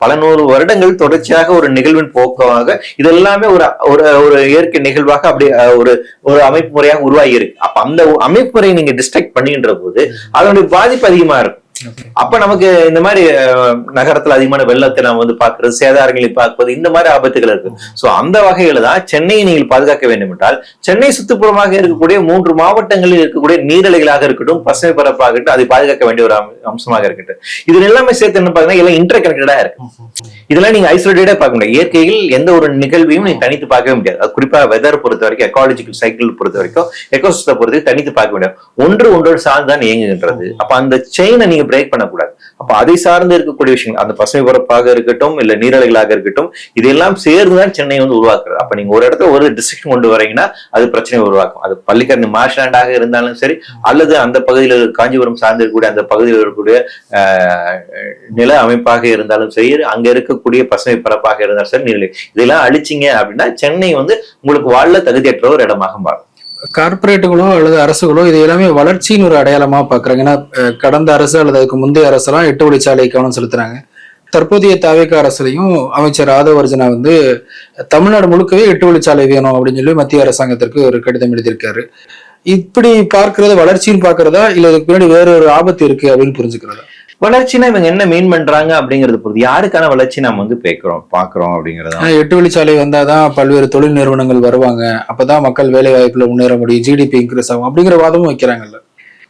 பல 100 வருடங்கள் தொடர்ச்சியாக ஒரு நிகழ்வின் போக்காக இதெல்லாமே ஒரு இயற்கை நிகழ்வாக அப்படி ஒரு அமைப்பு முறையாக உருவாகி இருக்கு. அப்ப அந்த அமைப்பு முறையை நீங்க டிஸ்ட்ரக்ட் பண்ணுகின்ற போது அதனுடைய பாதிப்பு அதிகமா இருக்கும். அப்ப நமக்கு இந்த மாதிரி நகரத்துல அதிகமான வெள்ளத்தை நாம பாக்குறது, சேதாரங்களை பார்ப்பது, இந்த மாதிரி ஆபத்துகள் இருக்கு. சோ அந்த வகையில தான் சென்னையை நீங்கள் பாதுகாக்க வேண்டும் என்றால், சென்னை சுற்றுப்புறமாக இருக்கக்கூடிய 3 மாவட்டங்களில் இருக்கக்கூடிய நீர்நிலைகளாக இருக்கட்டும், பசுமை பரப்பாக இருக்கட்டும், அதை பாதுகாக்க வேண்டிய ஒரு அம்சமாக இருக்கட்டும். இது எல்லாமே சேர்த்து என்ன பாத்தீங்கன்னா எல்லாம் இன்டர் கனெக்டடா இருக்கு. இதெல்லாம் நீங்க ஐசோலேட்டடா பார்க்க முடியாது. இயற்கையில் எந்த ஒரு நிகழ்வையும் நீங்க தனித்து பார்க்கவே முடியாது. அது குறிப்பா வெதர் பொறுத்த வரைக்கும், எக்காலஜிக்கல் சைக்கிள் பொறுத்த வரைக்கும், எக்கோசிஸ்டம் பொறுத்த வரைக்கும் தனித்து பார்க்க முடியாது. ஒன்றோடு சார்ந்துதான் இயங்குகின்றது. அப்ப அந்த செயினை நீங்க பிரேக் பண்ணக்கூடாது. அப்ப அதை சார்ந்து இருக்கக்கூடிய விஷயங்கள், அந்த பசுமை பரப்பாக இருக்கட்டும், இல்ல நீர்நிலைகளாக இருக்கட்டும், இதெல்லாம் சேர்ந்துதான் சென்னை உருவாக்குறது. அப்ப நீங்க ஒரு இடத்துல ஒரு டிஸ்ட்ரிக்ட் கொண்டு வரீங்கன்னா அது பிரச்சனை உருவாக்கும். அது பள்ளிக்கரணை மார்ஷ்லாண்டாக இருந்தாலும் சரி, அல்லது அந்த பகுதியில் காஞ்சிபுரம் சார்ந்து இருக்கக்கூடிய அந்த பகுதியில் இருக்கக்கூடிய நில அமைப்பாக இருந்தாலும் சரி, அங்க இருக்கக்கூடிய பசுமை பரப்பாக இருந்தாலும் சரி, நீர்நிலை இதெல்லாம் அழிச்சிங்க அப்படின்னா சென்னை உங்களுக்கு வாழ தகுதியற்ற ஒரு இடமாக மாறும். கார்பரேட்டுகளோ அல்லது அரசுகளோ இது எல்லாமே வளர்ச்சியின் ஒரு அடையாளமா பாக்குறாங்க. ஏன்னா கடந்த அரசு அல்லது அதுக்கு முந்தைய அரசெல்லாம் 8 வழிச்சாலை கவனம் செலுத்துறாங்க. தற்போதைய தாவேகா அரசுலையும் அமைச்சர் ஆதவர்ஜனா வந்து தமிழ்நாடு முழுக்கவே 8 வழிச்சாலை வேணும் அப்படின்னு சொல்லி மத்திய அரசாங்கத்திற்கு ஒரு கடிதம் எழுதியிருக்காரு. இப்படி பார்க்கறது வளர்ச்சின்னு பாக்குறதா இல்ல இதுக்கு பின்னாடி வேற ஒரு ஆபத்து இருக்கு அப்படின்னு புரிஞ்சுக்கிறதா? வளர்ச்சினா இவங்க என்ன மீன் பண்றாங்க அப்படிங்கறது பொறுத்து யாருக்கான வளர்ச்சி நம்ம வந்து பாக்குறோம் அப்படிங்கறது. 8 வழிச்சாலை வந்தாதான் பல்வேறு தொழில் நிறுவனங்கள் வருவாங்க, அப்பதான் மக்கள் வேலை வாய்ப்புல முன்னேற முடியும், ஜிடிபி இன்க்ரீஸ் ஆகும் அப்படிங்கிற வாதமும் வைக்கிறாங்கல்ல.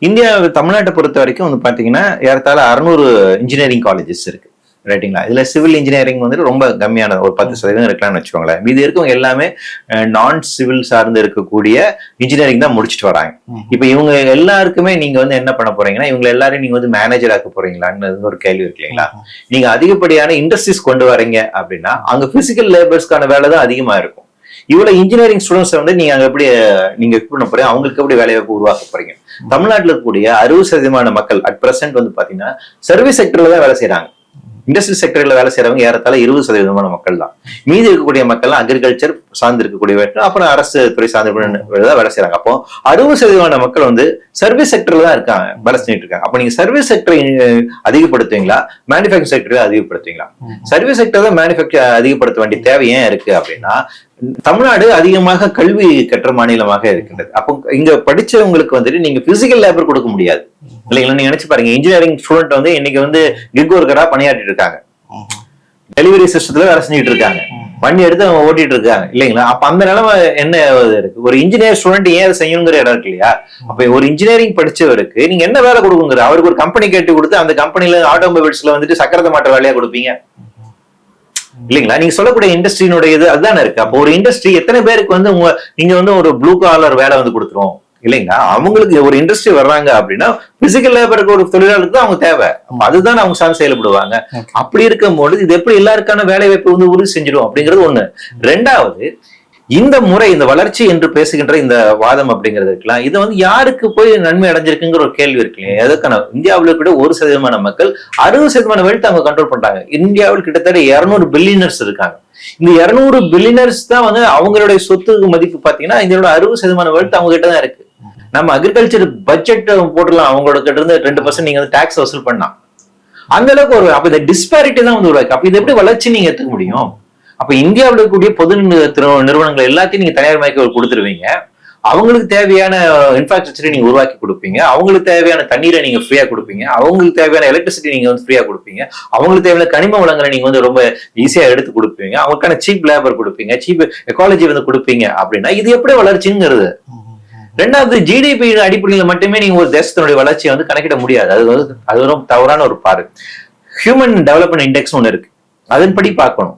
இந்தியா தமிழ்நாட்டை பொறுத்த வரைக்கும் வந்து பாத்தீங்கன்னா ஏறத்தாழ 600 இன்ஜினியரிங் காலேஜஸ் இருக்கு, ரைட்டுங்களா? இதுல சிவில் இன்ஜினியரிங் வந்து ரொம்ப கம்மியான ஒரு 10% இருக்கலாம்னு வச்சுக்கோங்களேன். மீதி இருக்கவங்க எல்லாமே நான் சிவில் சார்ந்து இருக்கக்கூடிய இன்ஜினியரிங் தான் முடிச்சுட்டு வராங்க. இப்ப இவங்க எல்லாருக்குமே நீங்க வந்து என்ன பண்ண போறீங்கன்னா இவங்க எல்லாரும் நீங்க வந்து மேனேஜர் ஆக்க போறீங்களான்னு ஒரு கேள்வி இருக்கு இல்லைங்களா? நீங்க அதிகப்படியான இண்டஸ்ட்ரீஸ் கொண்டு வரீங்க அப்படின்னா அங்க பிசிக்கல் லேபர்ஸ்க்கான வேலை தான் அதிகமா இருக்கும். இவ்வளவு இன்ஜினியரிங் ஸ்டூடெண்ட்ஸ் வந்து நீங்க அங்க எப்படி நீங்க பண்ண போறீங்க, அவங்களுக்கு எப்படி வேலை வாய்ப்பு உருவாக்க போறீங்க? தமிழ்நாட்டில் இருக்கக்கூடிய 60% மக்கள் அட் பிரசன்ட் வந்து பாத்தீங்கன்னா சர்வீஸ் செக்டர்ல தான் வேலை செய்யறாங்க. இண்டஸ்ட்ரியல் செக்டர்ல வேலை செய்யறவங்க ஏறத்தாழ 20% மக்கள் தான். மீதி இருக்கக்கூடிய மக்கள் அக்ரிகல்ச்சர் சார்ந்து இருக்கக்கூடிய அப்புறம் அரசு துறை சார்ந்து வேலை செய்யறாங்க. அப்போ 60% மக்கள் வந்து சர்வீஸ் செக்டர்ல தான் இருக்காங்க, வேலை செஞ்சுட்டு இருக்காங்க. அப்ப நீங்க சர்வீஸ் செக்டரை அதிகப்படுத்துவீங்களா, மேனுபேக்சரிங் செக்டரை அதிகப்படுத்துவீங்களா? சர்வீஸ் செக்டர் தான் மேனுபேக்சர் அதிகப்படுத்த வேண்டிய தேவை ஏன் இருக்கு அப்படின்னா தமிழ்நாடு அதிகமாக கல்வி கற்ற மாநிலமாக இருக்கின்றது. அப்போ இங்க படிச்சவங்களுக்கு வந்துட்டு நீங்க பிசிக்கல் லேபர் கொடுக்க முடியாது இல்லைங்களா? நீங்க நினைச்சு பாருங்க, இன்ஜினியரிங் ஸ்டூடெண்ட் வந்து இன்னைக்கு வந்து கிக் ஒர்க்கரா பணியாற்றிட்டு இருக்காங்க, டெலிவரி சிஸ்டத்துல வேலை செஞ்சுட்டு இருக்காங்க, வண்டி எடுத்து அவங்க ஓட்டிட்டு இருக்காங்க இல்லைங்களா? அப்ப அந்த நிலைமை என்ன இருக்கு? ஒரு இன்ஜினியர் ஸ்டூடெண்ட் ஏன் செய்யணுங்கிற இடம் இருக்கு இல்லையா? அப்ப ஒரு இன்ஜினியரிங் படிச்சவருக்கு நீங்க என்ன வேலை கொடுக்குங்கிற, அவருக்கு ஒரு கம்பெனி கேட்டு கொடுத்து அந்த கம்பெனில ஆட்டோமொபைல்ஸ்ல வந்துட்டு சக்கரத்தை மாற்ற வேலையா கொடுப்பீங்க இல்லைங்களா? நீங்க சொல்லக்கூடிய இண்டஸ்ட்ரியினுடைய இது அதுதானே இருக்கு. அப்போ ஒரு இண்டஸ்ட்ரி எத்தனை பேருக்கு வந்து நீங்க வந்து ஒரு ப்ளூ காலர் வேலை வந்து கொடுத்துரும் இல்லைங்களா? அவங்களுக்கு ஒரு இண்டஸ்ட்ரி வர்றாங்க அப்படின்னா பிசிக்கல் லேபருக்கு ஒரு தொழிலாளருக்கு தான் அவங்க தேவை, அதுதான் அவங்க சார்ந்து செயல்படுவாங்க. அப்படி இருக்கும் போது இது எப்படி எல்லாருக்கான வேலை வாய்ப்பு வந்து உறுதி செஞ்சிடும் அப்படிங்கிறது ஒண்ணு. ரெண்டாவது, இந்த முறை இந்த வளர்ச்சி என்று பேசுகின்ற இந்த வாதம் அப்படிங்கிறது இருக்கலாம், இது வந்து யாருக்கு போய் நன்மை அடைஞ்சிருக்குங்கிற ஒரு கேள்வி இருக்கு இல்லையா? எதுக்கான இந்தியாவில் கூட 1% மக்கள் 60% வெல்த் அவங்க கண்ட்ரோல் பண்றாங்க. இந்தியாவில் கிட்டத்தட்ட 200 பில்லியனர்ஸ் இருக்காங்க. இந்த 200 பில்லியனர்ஸ் தான் வந்து அவங்களுடைய சொத்து மதிப்பு பாத்தீங்கன்னா இதோட 60% வெல்த் அவங்க கிட்ட தான் இருக்கு. நம்ம அக்ரிகல்ச்சர் பட்ஜெட் போட்டுலாம் அவங்களோட கிட்ட இருந்து 2% நீங்க வந்து டாக்ஸ் வசூல் பண்ணலாம். அந்த அளவுக்கு ஒரு அப்ப இந்த டிஸ்பாரிட்டி தான் வந்து உருவாக்கு. அப்ப இது எப்படி வளர்ச்சி நீங்க எடுத்துக்க முடியும்? அப்ப இந்தியாவில் இருக்கக்கூடிய பொது நிறுவனங்கள் எல்லாத்தையும் நீங்க தனியார் மயக்க கொடுத்துருவீங்க, அவங்களுக்கு தேவையான இன்ஃப்ராஸ்ட்ரக்சரை நீங்க உருவாக்கி கொடுப்பீங்க, அவங்களுக்கு தேவையான தண்ணீரை நீங்க ஃப்ரீயா கொடுப்பீங்க, அவங்களுக்கு தேவையான எலக்ட்ரிசிட்டி நீங்க வந்து ஃப்ரீயா கொடுப்பீங்க, அவங்களுக்கு தேவையான கனிம வளங்களை நீங்க வந்து ரொம்ப ஈஸியா எடுத்து கொடுப்பீங்க, அவங்களுக்கான சீப் லேபர் கொடுப்பீங்க, சீப் எக்காலஜி வந்து கொடுப்பீங்க அப்படின்னா இது எப்படி வளர்ச்சிங்கிறது? ரெண்டாவது, ஜிடிபி அடிப்படையில் மட்டுமே நீங்க ஒரு தேசத்தினுடைய வளர்ச்சியை வந்து கணக்கிட முடியாது. அது ரொம்ப தவறான ஒரு பாரு. ஹியூமன் டெவலப்மெண்ட் இண்டெக்ஸ் ஒன்று இருக்கு, அதன்படி பார்க்கணும்.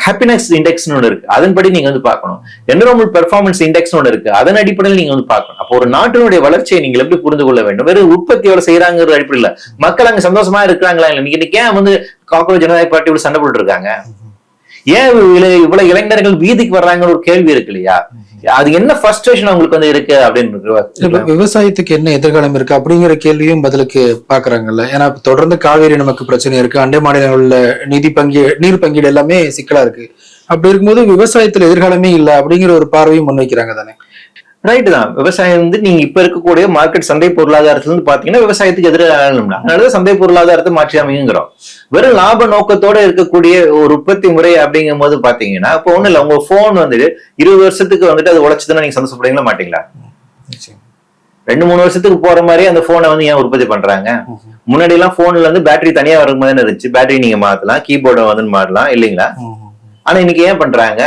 ஹாப்பினஸ் இண்டெக்ஸ் ஒன்று இருக்கு, அதன்படி நீங்க வந்து பார்க்கணும். என்விரான்மென்ட் பெர்ஃபார்மன்ஸ் இண்டெக்ஸ் ஒன்று இருக்கு, அதன் அடிப்படையில் நீங்க வந்து பார்க்கணும். அப்போ ஒரு நாட்டினுடைய வளர்ச்சியை நீங்கள் எப்படி புரிந்து கொள்ள வேண்டும்? வெறும் உற்பத்தி எவ்வளவு செய்யறாங்கிற அடிப்படையில் மக்கள் அங்க சந்தோஷமா இருக்கிறாங்களா இல்லை? இன்னைக்கு ஏன் வந்து காங்கிரஸ் ஜனநாயக பார்ட்டியோட சண்டை போட்டு இருக்காங்க? ஏன் இவ்வளவு இளைஞர்கள் வீதிக்கு வர்றாங்க ஒரு கேள்வி இருக்கு இல்லையா? அது என்ன ஃப்ரஸ்ட்ரேஷன் அவங்களுக்கு வந்து இருக்கு அப்படின்னு. விவசாயத்துக்கு என்ன எதிர்காலம் இருக்கு அப்படிங்கிற கேள்வியும் பதிலுக்கு பாக்குறாங்கல்ல. ஏன்னா தொடர்ந்து காவேரி நமக்கு பிரச்சனை இருக்கு, அண்டை மாநிலங்கள்ல நீர் பங்கீடு எல்லாமே சிக்கலா இருக்கு. அப்படி இருக்கும்போது விவசாயத்துல எதிர்காலமே இல்லை அப்படிங்கிற ஒரு பார்வையும் முன்வைக்கிறாங்க தானே? ரைட்டு தான். விவசாயம் வந்து நீங்க இப்ப இருக்கக்கூடிய மார்க்கெட் சந்தை பொருளாதாரத்துல இருந்து பாத்தீங்கன்னா விவசாயத்துக்கு எதிராக, அதனாலதான் சந்தை பொருளாதாரத்தை மாற்றி அமைங்கிறோம். வெறும் லாப நோக்கத்தோட இருக்கக்கூடிய ஒரு உற்பத்தி முறை அப்படிங்கும் போது பாத்தீங்கன்னா இப்போ ஒண்ணு இல்ல, உங்க போன் வந்துட்டு 20 வருஷத்துக்கு வந்துட்டு அது உழைச்சதுன்னா நீங்க சந்தோஷப்படுவீங்களா மாட்டீங்களா? 2-3 வருஷத்துக்கு போற மாதிரி அந்த போனை வந்து ஏன் உற்பத்தி பண்றாங்க? முன்னாடி எல்லாம் போன்ல இருந்து பேட்டரி தனியா வரும் மாதிரி இருந்துச்சு, பேட்டரி நீங்க மாத்தலாம், கீபோர்டை வந்து மாறலாம் இல்லைங்களா? ஆனா இன்னைக்கு ஏன் பண்றாங்க?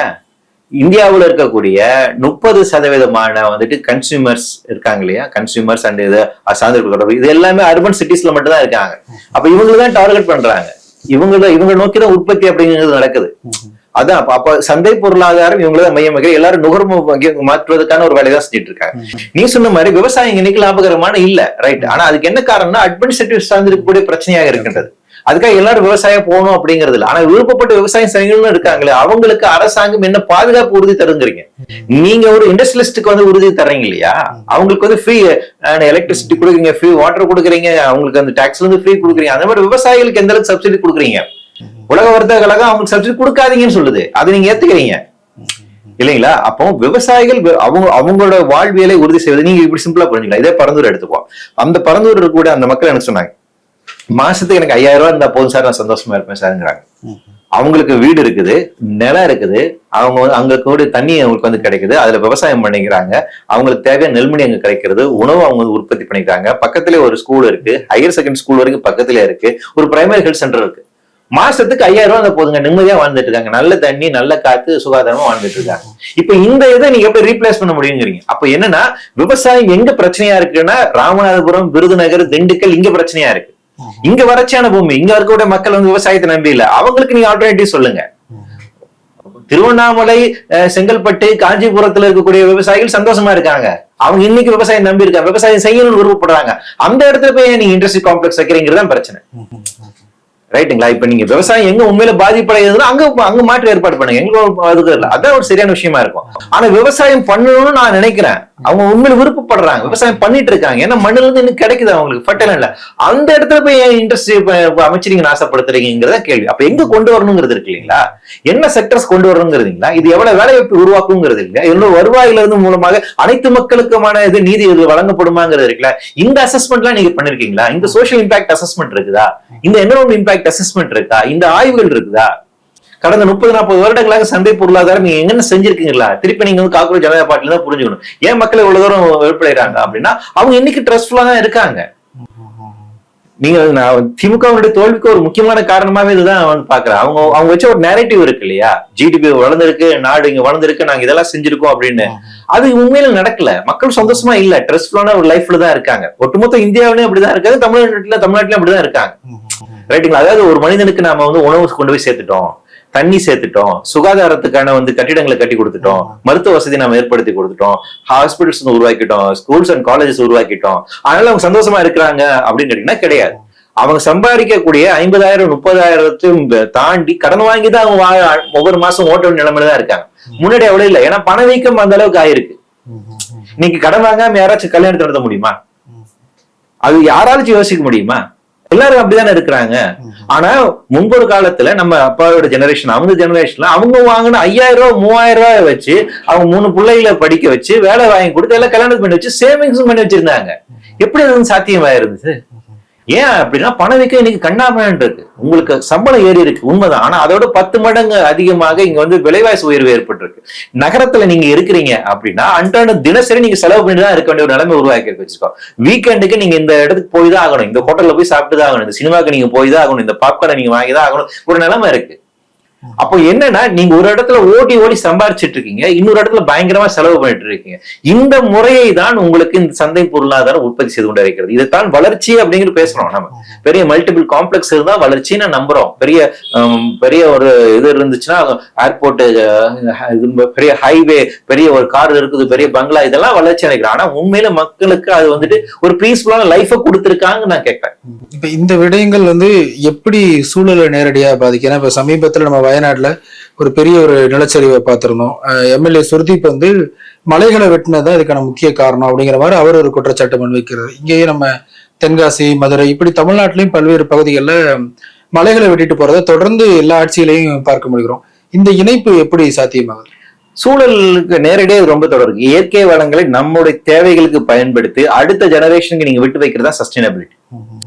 இந்தியாவில் இருக்கக்கூடிய 30% வந்துட்டு கன்சியூமர்ஸ் இருக்காங்க இல்லையா? கன்சியூமர்ஸ் அண்ட் இது சார்ந்த இது எல்லாமே அர்பன் சிட்டிஸ்ல மட்டும் தான் இருக்காங்க. அப்ப இவங்களை தான் டார்கெட் பண்றாங்க, இவங்க நோக்கிதான் உற்பத்தி அப்படிங்கிறது நடக்குது. அதான் அப்ப சந்தை பொருளாதாரம் இவங்களதான் மையம் வைக்கிற, எல்லாரும் நுகர்வு மாற்றுவதற்கான ஒரு வேலையை தான் செஞ்சுட்டு இருக்காங்க. நீ சொன்ன மாதிரி விவசாயம் இன்னைக்கு லாபகரமான இல்ல, ரைட்? ஆனா அதுக்கு என்ன காரணம்னா அட்மினிஸ்ட்ரேட்டிவ் சார்ந்து இருக்கக்கூடிய பிரச்சனையாக இருக்கின்றது. அதுக்காக எல்லாரும் விவசாயம் போகணும் அப்படிங்கிறது இல்லை. ஆனா விருப்பப்பட்ட விவசாயம் செய்யணும்னு இருக்காங்களே, அவங்களுக்கு அரசாங்கம் என்ன பாதுகாப்பு உறுதி தருங்கிறீங்க? நீங்க ஒரு இண்டஸ்ட்ரியலிஸ்டுக்கு வந்து உறுதி தர்றீங்க இல்லையா? அவங்களுக்கு வந்து ஃப்ரீ எலக்ட்ரிசிட்டி கொடுக்குறீங்க, ஃப்ரீ வாட்டர் கொடுக்குறீங்க, அவங்களுக்கு அந்த டாக்ஸ்ல இருந்து ஃப்ரீ கொடுக்குறீங்க. அந்த மாதிரி விவசாயிகளுக்கு எந்த அளவுக்கு சப்சிடி கொடுக்குறீங்க? உலக வர்த்தக கழகம் அவங்களுக்கு சப்சிடி கொடுக்காதீங்கன்னு சொல்லுது, அதை நீங்க ஏத்துக்கிறீங்க. இல்லைங்களா? அப்போ விவசாயிகள் அவங்களோட வாழ்வியலை உறுதி செய்வது நீங்க இப்படி சிம்பிளா புரிஞ்சுக்கலாம். இதே பரந்தூர் எடுத்துப்போம். அந்த பரந்தூர் கூட அந்த மக்கள் என்ன சொன்னாங்க, மாசத்துக்கு எனக்கு 5000 ரூபாய் இருந்தா போதும் சார், நான் சந்தோஷமா இருப்பேன் சார்ங்கிறாங்க. அவங்களுக்கு வீடு இருக்குது, நிலம் இருக்குது, அவங்க அங்க கூட தண்ணி அவங்களுக்கு வந்து கிடைக்குது, அதுல விவசாயம் பண்ணிக்கிறாங்க, அவங்களுக்கு தேவையான நெல்மணி அங்க கிடைக்கிறது, உணவு அவங்க உற்பத்தி பண்ணிக்கிறாங்க, பக்கத்திலே ஒரு ஸ்கூல் இருக்கு, ஹையர் செகண்டரி ஸ்கூல் வரைக்கும் பக்கத்திலே இருக்கு, ஒரு பிரைமரி ஹெல்த் சென்டர் இருக்கு. மாசத்துக்கு 5000 ரூபாய் இருந்தா போதுங்க, நிம்மதியா வாழ்ந்துட்டு இருக்காங்க, நல்ல தண்ணி நல்ல காத்து சுகாதாரமா வாழ்ந்துட்டு இருக்காங்க. இப்ப இந்த இதை நீங்க எப்படி ரீப்ளேஸ் பண்ண முடியுங்கிறீங்க? அப்ப என்னன்னா விவசாயம் எங்க பிரச்சனையா இருக்குன்னா ராமநாதபுரம், விருதுநகர், திண்டுக்கல் இங்க பிரச்சனையா இருக்கு. இங்க வறட்சியான பூமி, இங்க இருக்கக்கூடிய மக்கள் வந்து விவசாயத்தை நம்பி இல்ல. அவங்களுக்கு நீங்க ஆல்டர்னேட்டிவ் சொல்லுங்க. திருவண்ணாமலை, செங்கல்பட்டு, காஞ்சிபுரத்துல இருக்கக்கூடிய விவசாயிகள் சந்தோஷமா இருக்காங்க, அவங்க இன்னைக்கு விவசாயம் நம்பி இருக்காங்க, விவசாயம் செய்யணும்னு விருப்பப்படுறாங்க. அந்த இடத்துல போய் நீங்க இண்டஸ்ட்ரி காம்ப்ளெக்ஸ் வைக்கிறீங்கிறதான் பிரச்சனை. ரைட்டுங்களா? இப்ப நீங்க விவசாயம் எங்க உண்மையில பாதிப்படையுதுன்னா அங்க மாற்று ஏற்பாடு பண்ணுங்க, எங்களுக்கு அதுக்கு இல்ல, அதான் ஒரு சரியான விஷயமா இருக்கும். ஆனா விவசாயம் பண்ணணும்னு நான் நினைக்கிறேன், அவங்க உண்மையில விருப்பப்படுறாங்க, விவசாயம் பண்ணிட்டு இருக்காங்க, ஏன்னா மண்ணுல இருந்து இன்னும் கிடைக்குது அவங்களுக்கு ஃபர்டைல் இல்ல. அந்த இடத்துல போய் ஏன் இண்டஸ்ட்ரி அமைச்சிருக்கீங்க ஆசைப்படுத்துறீங்கிறத கேள்வி. அப்ப எங்க கொண்டு வரணுங்கிறது இருக்கு இல்லைங்களா? என்ன செக்டர்ஸ் கொண்டு வரணுங்கிறதுங்களா? இது எவ்வளவு வேலை வாய்ப்பு உருவாக்குங்கிறது இல்லையா? எவ்வளவு வருவாயில இருந்து மூலமாக அனைத்து மக்களுக்குமான இது நீதி வழங்கப்படுமாங்கிறது இருக்குல்ல? இந்த அசஸ்மெண்ட் எல்லாம் நீங்க பண்ணிருக்கீங்களா? இந்த சோசியல் இம்பாக்ட் அசஸ்மெண்ட் இருக்குதா? இந்த என்விரான்மெண்ட் இம்பாக்ட் அசஸ்மெண்ட் இருக்கா? இந்த ஆய்வுகள் இருக்குதா? கடந்த 30-40 வருடங்களாக சந்தை பொருளாதாரம் நீங்க என்ன செஞ்சிருக்கீங்களா? திருப்பி நீங்க வந்து காக்கூர் ஜனதா பார்ட்டில தான் புரிஞ்சுக்கணும் ஏன் மக்கள் இவ்வளவு தூரம் வெளிப்படைறாங்க அப்படின்னா அவங்க இன்னைக்கு ட்ரஸ்ட்ஃபுல்லா தான் இருக்காங்க. நீங்க திமுகவுடைய தோல்விக்கு ஒரு முக்கியமான காரணமாவே இதுதான் வந்து பாக்குறேன். அவங்க வச்ச ஒரு நேரேட்டிவ் இருக்கு இல்லையா? ஜிடிபி வளர்ந்துருக்கு, நாடு இங்க வளர்ந்துருக்கு, நாங்க இதெல்லாம் செஞ்சிருக்கோம் அப்படின்னு. அது உண்மையில நடக்கல. மக்கள் சந்தோஷமா இல்ல, ட்ரெஸ்ஃபுல்லான ஒரு லைஃப்ல தான் இருக்காங்க. ஒட்டுமொத்த இந்தியாவிலேயும் அப்படிதான் இருக்காங்க, தமிழ்நாட்டிலும் அப்படிதான் இருக்காங்க. ரைட்டுங்களா? அதாவது ஒரு மனிதனுக்கு நாம வந்து உணவு கொண்டு போய் சேர்த்துட்டோம், தண்ணி சேர்த்துட்டோம், சுகாதாரத்துக்கான வந்து கட்டிடங்களை கட்டி கொடுத்துட்டோம், மருத்துவ வசதி நாம ஏற்படுத்தி கொடுத்துட்டோம், ஹாஸ்பிட்டல்ஸ் உருவாக்கிட்டோம், ஸ்கூல்ஸ் அண்ட் காலேஜஸ் உருவாக்கிட்டோம். அதனால அவங்க சந்தோஷமா இருக்கிறாங்க அப்படின்னு கேட்டீங்கன்னா கிடையாது. அவங்க சம்பாதிக்கக்கூடிய 50,000 30,000 தாண்டி கடன் வாங்கி தான் அவங்க ஒவ்வொரு மாசம் ஓட்ட வேண்டிய நிலைமையில தான் இருக்காங்க. முன்னாடி அவ்வளவு இல்லை, ஏன்னா பணவீக்கம் அந்த அளவுக்கு ஆயிருக்கு. இன்னைக்கு கடன் வாங்காம யாராச்சும் கல்யாணத்தை நடத்த முடியுமா? அது யாராச்சும் யோசிக்க முடியுமா? எல்லாரும் அப்படிதானே இருக்கிறாங்க. ஆனா முன்பொரு காலத்துல நம்ம அப்பாவோட ஜெனரேஷன், அவங்க ஜெனரேஷன்ல அவங்க வாங்கின 5000 ரூபாய் 3000 ரூபாய் வச்சு அவங்க 3 பிள்ளைகளை படிக்க வச்சு வேலை வாங்கி கொடுத்து எல்லாம் கல்யாணம் பண்ணி வச்சு சேவிங்ஸும் பண்ணி வச்சிருந்தாங்க. எப்படி அது சாத்தியமா இருந்துச்சு? ஏன் அப்படின்னா பணவீக்கம் இன்னைக்கு கண்ணாமன் இருக்கு. உங்களுக்கு சம்பளம் ஏறி இருக்கு உண்மைதான், ஆனா அதோட 10 மடங்கு அதிகமாக இங்க வந்து விலைவாசி உயர்வு ஏற்பட்டிருக்கு. நகரத்துல நீங்க இருக்கிறீங்க அப்படின்னா அன்றாட தினசரி நீங்க செலவு பண்ணி தான் இருக்க வேண்டிய ஒரு நிலைமை உருவாக்கி வச்சிருக்கோம். வீக்கெண்டுக்கு நீங்க இந்த இடத்துக்கு போய் தான் ஆகணும், இந்த ஹோட்டல்ல போய் சாப்பிட்டு தான் ஆகணும், இந்த சினிமாக்கு நீங்க போய் தான் ஆகணும், இந்த பாப்கார்னை நீங்க வாங்கி தான் ஆகணும், ஒரு நிலைமை இருக்கு. அப்போ என்னன்னா நீங்க ஒரு இடத்துல ஓடி ஓடி சம்பாரிச்சிட்டு இருக்கீங்க, இன்னொரு இடத்துல பயங்கரமா செலவு பண்ணிட்டு இருக்கீங்க. இந்த முறையை தான் உங்களுக்கு இந்த சந்தை பொருளாதாரம் உற்பத்தி செய்து கொண்டு இருக்கிறது. இதைத்தான் வளர்ச்சி அப்படிங்கிறது பேசுறோம். நம்ம பெரிய மல்டிபிள் காம்ப்ளெக்ஸ் இருந்தா வளர்ச்சின்னு நம்புறோம். பெரிய ஒரு இது இருந்துச்சுன்னா ஏர்போர்ட், பெரிய ஹைவே, பெரிய ஒரு கார் இருக்குது, பெரிய பங்களா, இதெல்லாம் வளர்ச்சி நினைக்கிறேன். ஆனா உண்மையில மக்களுக்கு அது வந்துட்டு ஒரு பீஸ்ஃபுல்லான லைஃபை கொடுத்துருக்காங்கன்னு நான் கேட்கிறேன். இப்ப இந்த விடயங்கள் வந்து எப்படி சூழலை நேரடியா பாதிக்கும்? இப்ப சமீபத்துல நம்ம வயநாட்டுல ஒரு பெரிய ஒரு நிலச்சரிவை பார்த்திருந்தோம். எம்எல்ஏ சுர்தீப் வந்து மலைகளை வெட்டினதான் இதுக்கான முக்கிய காரணம் அப்படிங்கிற மாதிரி அவர் ஒரு குற்றச்சாட்டு முன்வைக்கிறார். இங்கேயே நம்ம தென்காசி, மதுரை, இப்படி தமிழ்நாட்டிலையும் பல்வேறு பகுதிகளில் மலைகளை வெட்டிட்டு போறதை தொடர்ந்து எல்லா ஆட்சியிலையும் பார்க்க முடிகிறோம். இந்த இணைப்பு எப்படி சாத்தியமாகுது? சூழலுக்கு நேரடியாக ரொம்ப தொடர்பு. இயற்கை வளங்களை நம்முடைய தேவைகளுக்கு பயன்படுத்தி அடுத்த ஜெனரேஷனுக்கு நீங்க விட்டு வைக்கிறதா சஸ்டைனபிலிட்டி.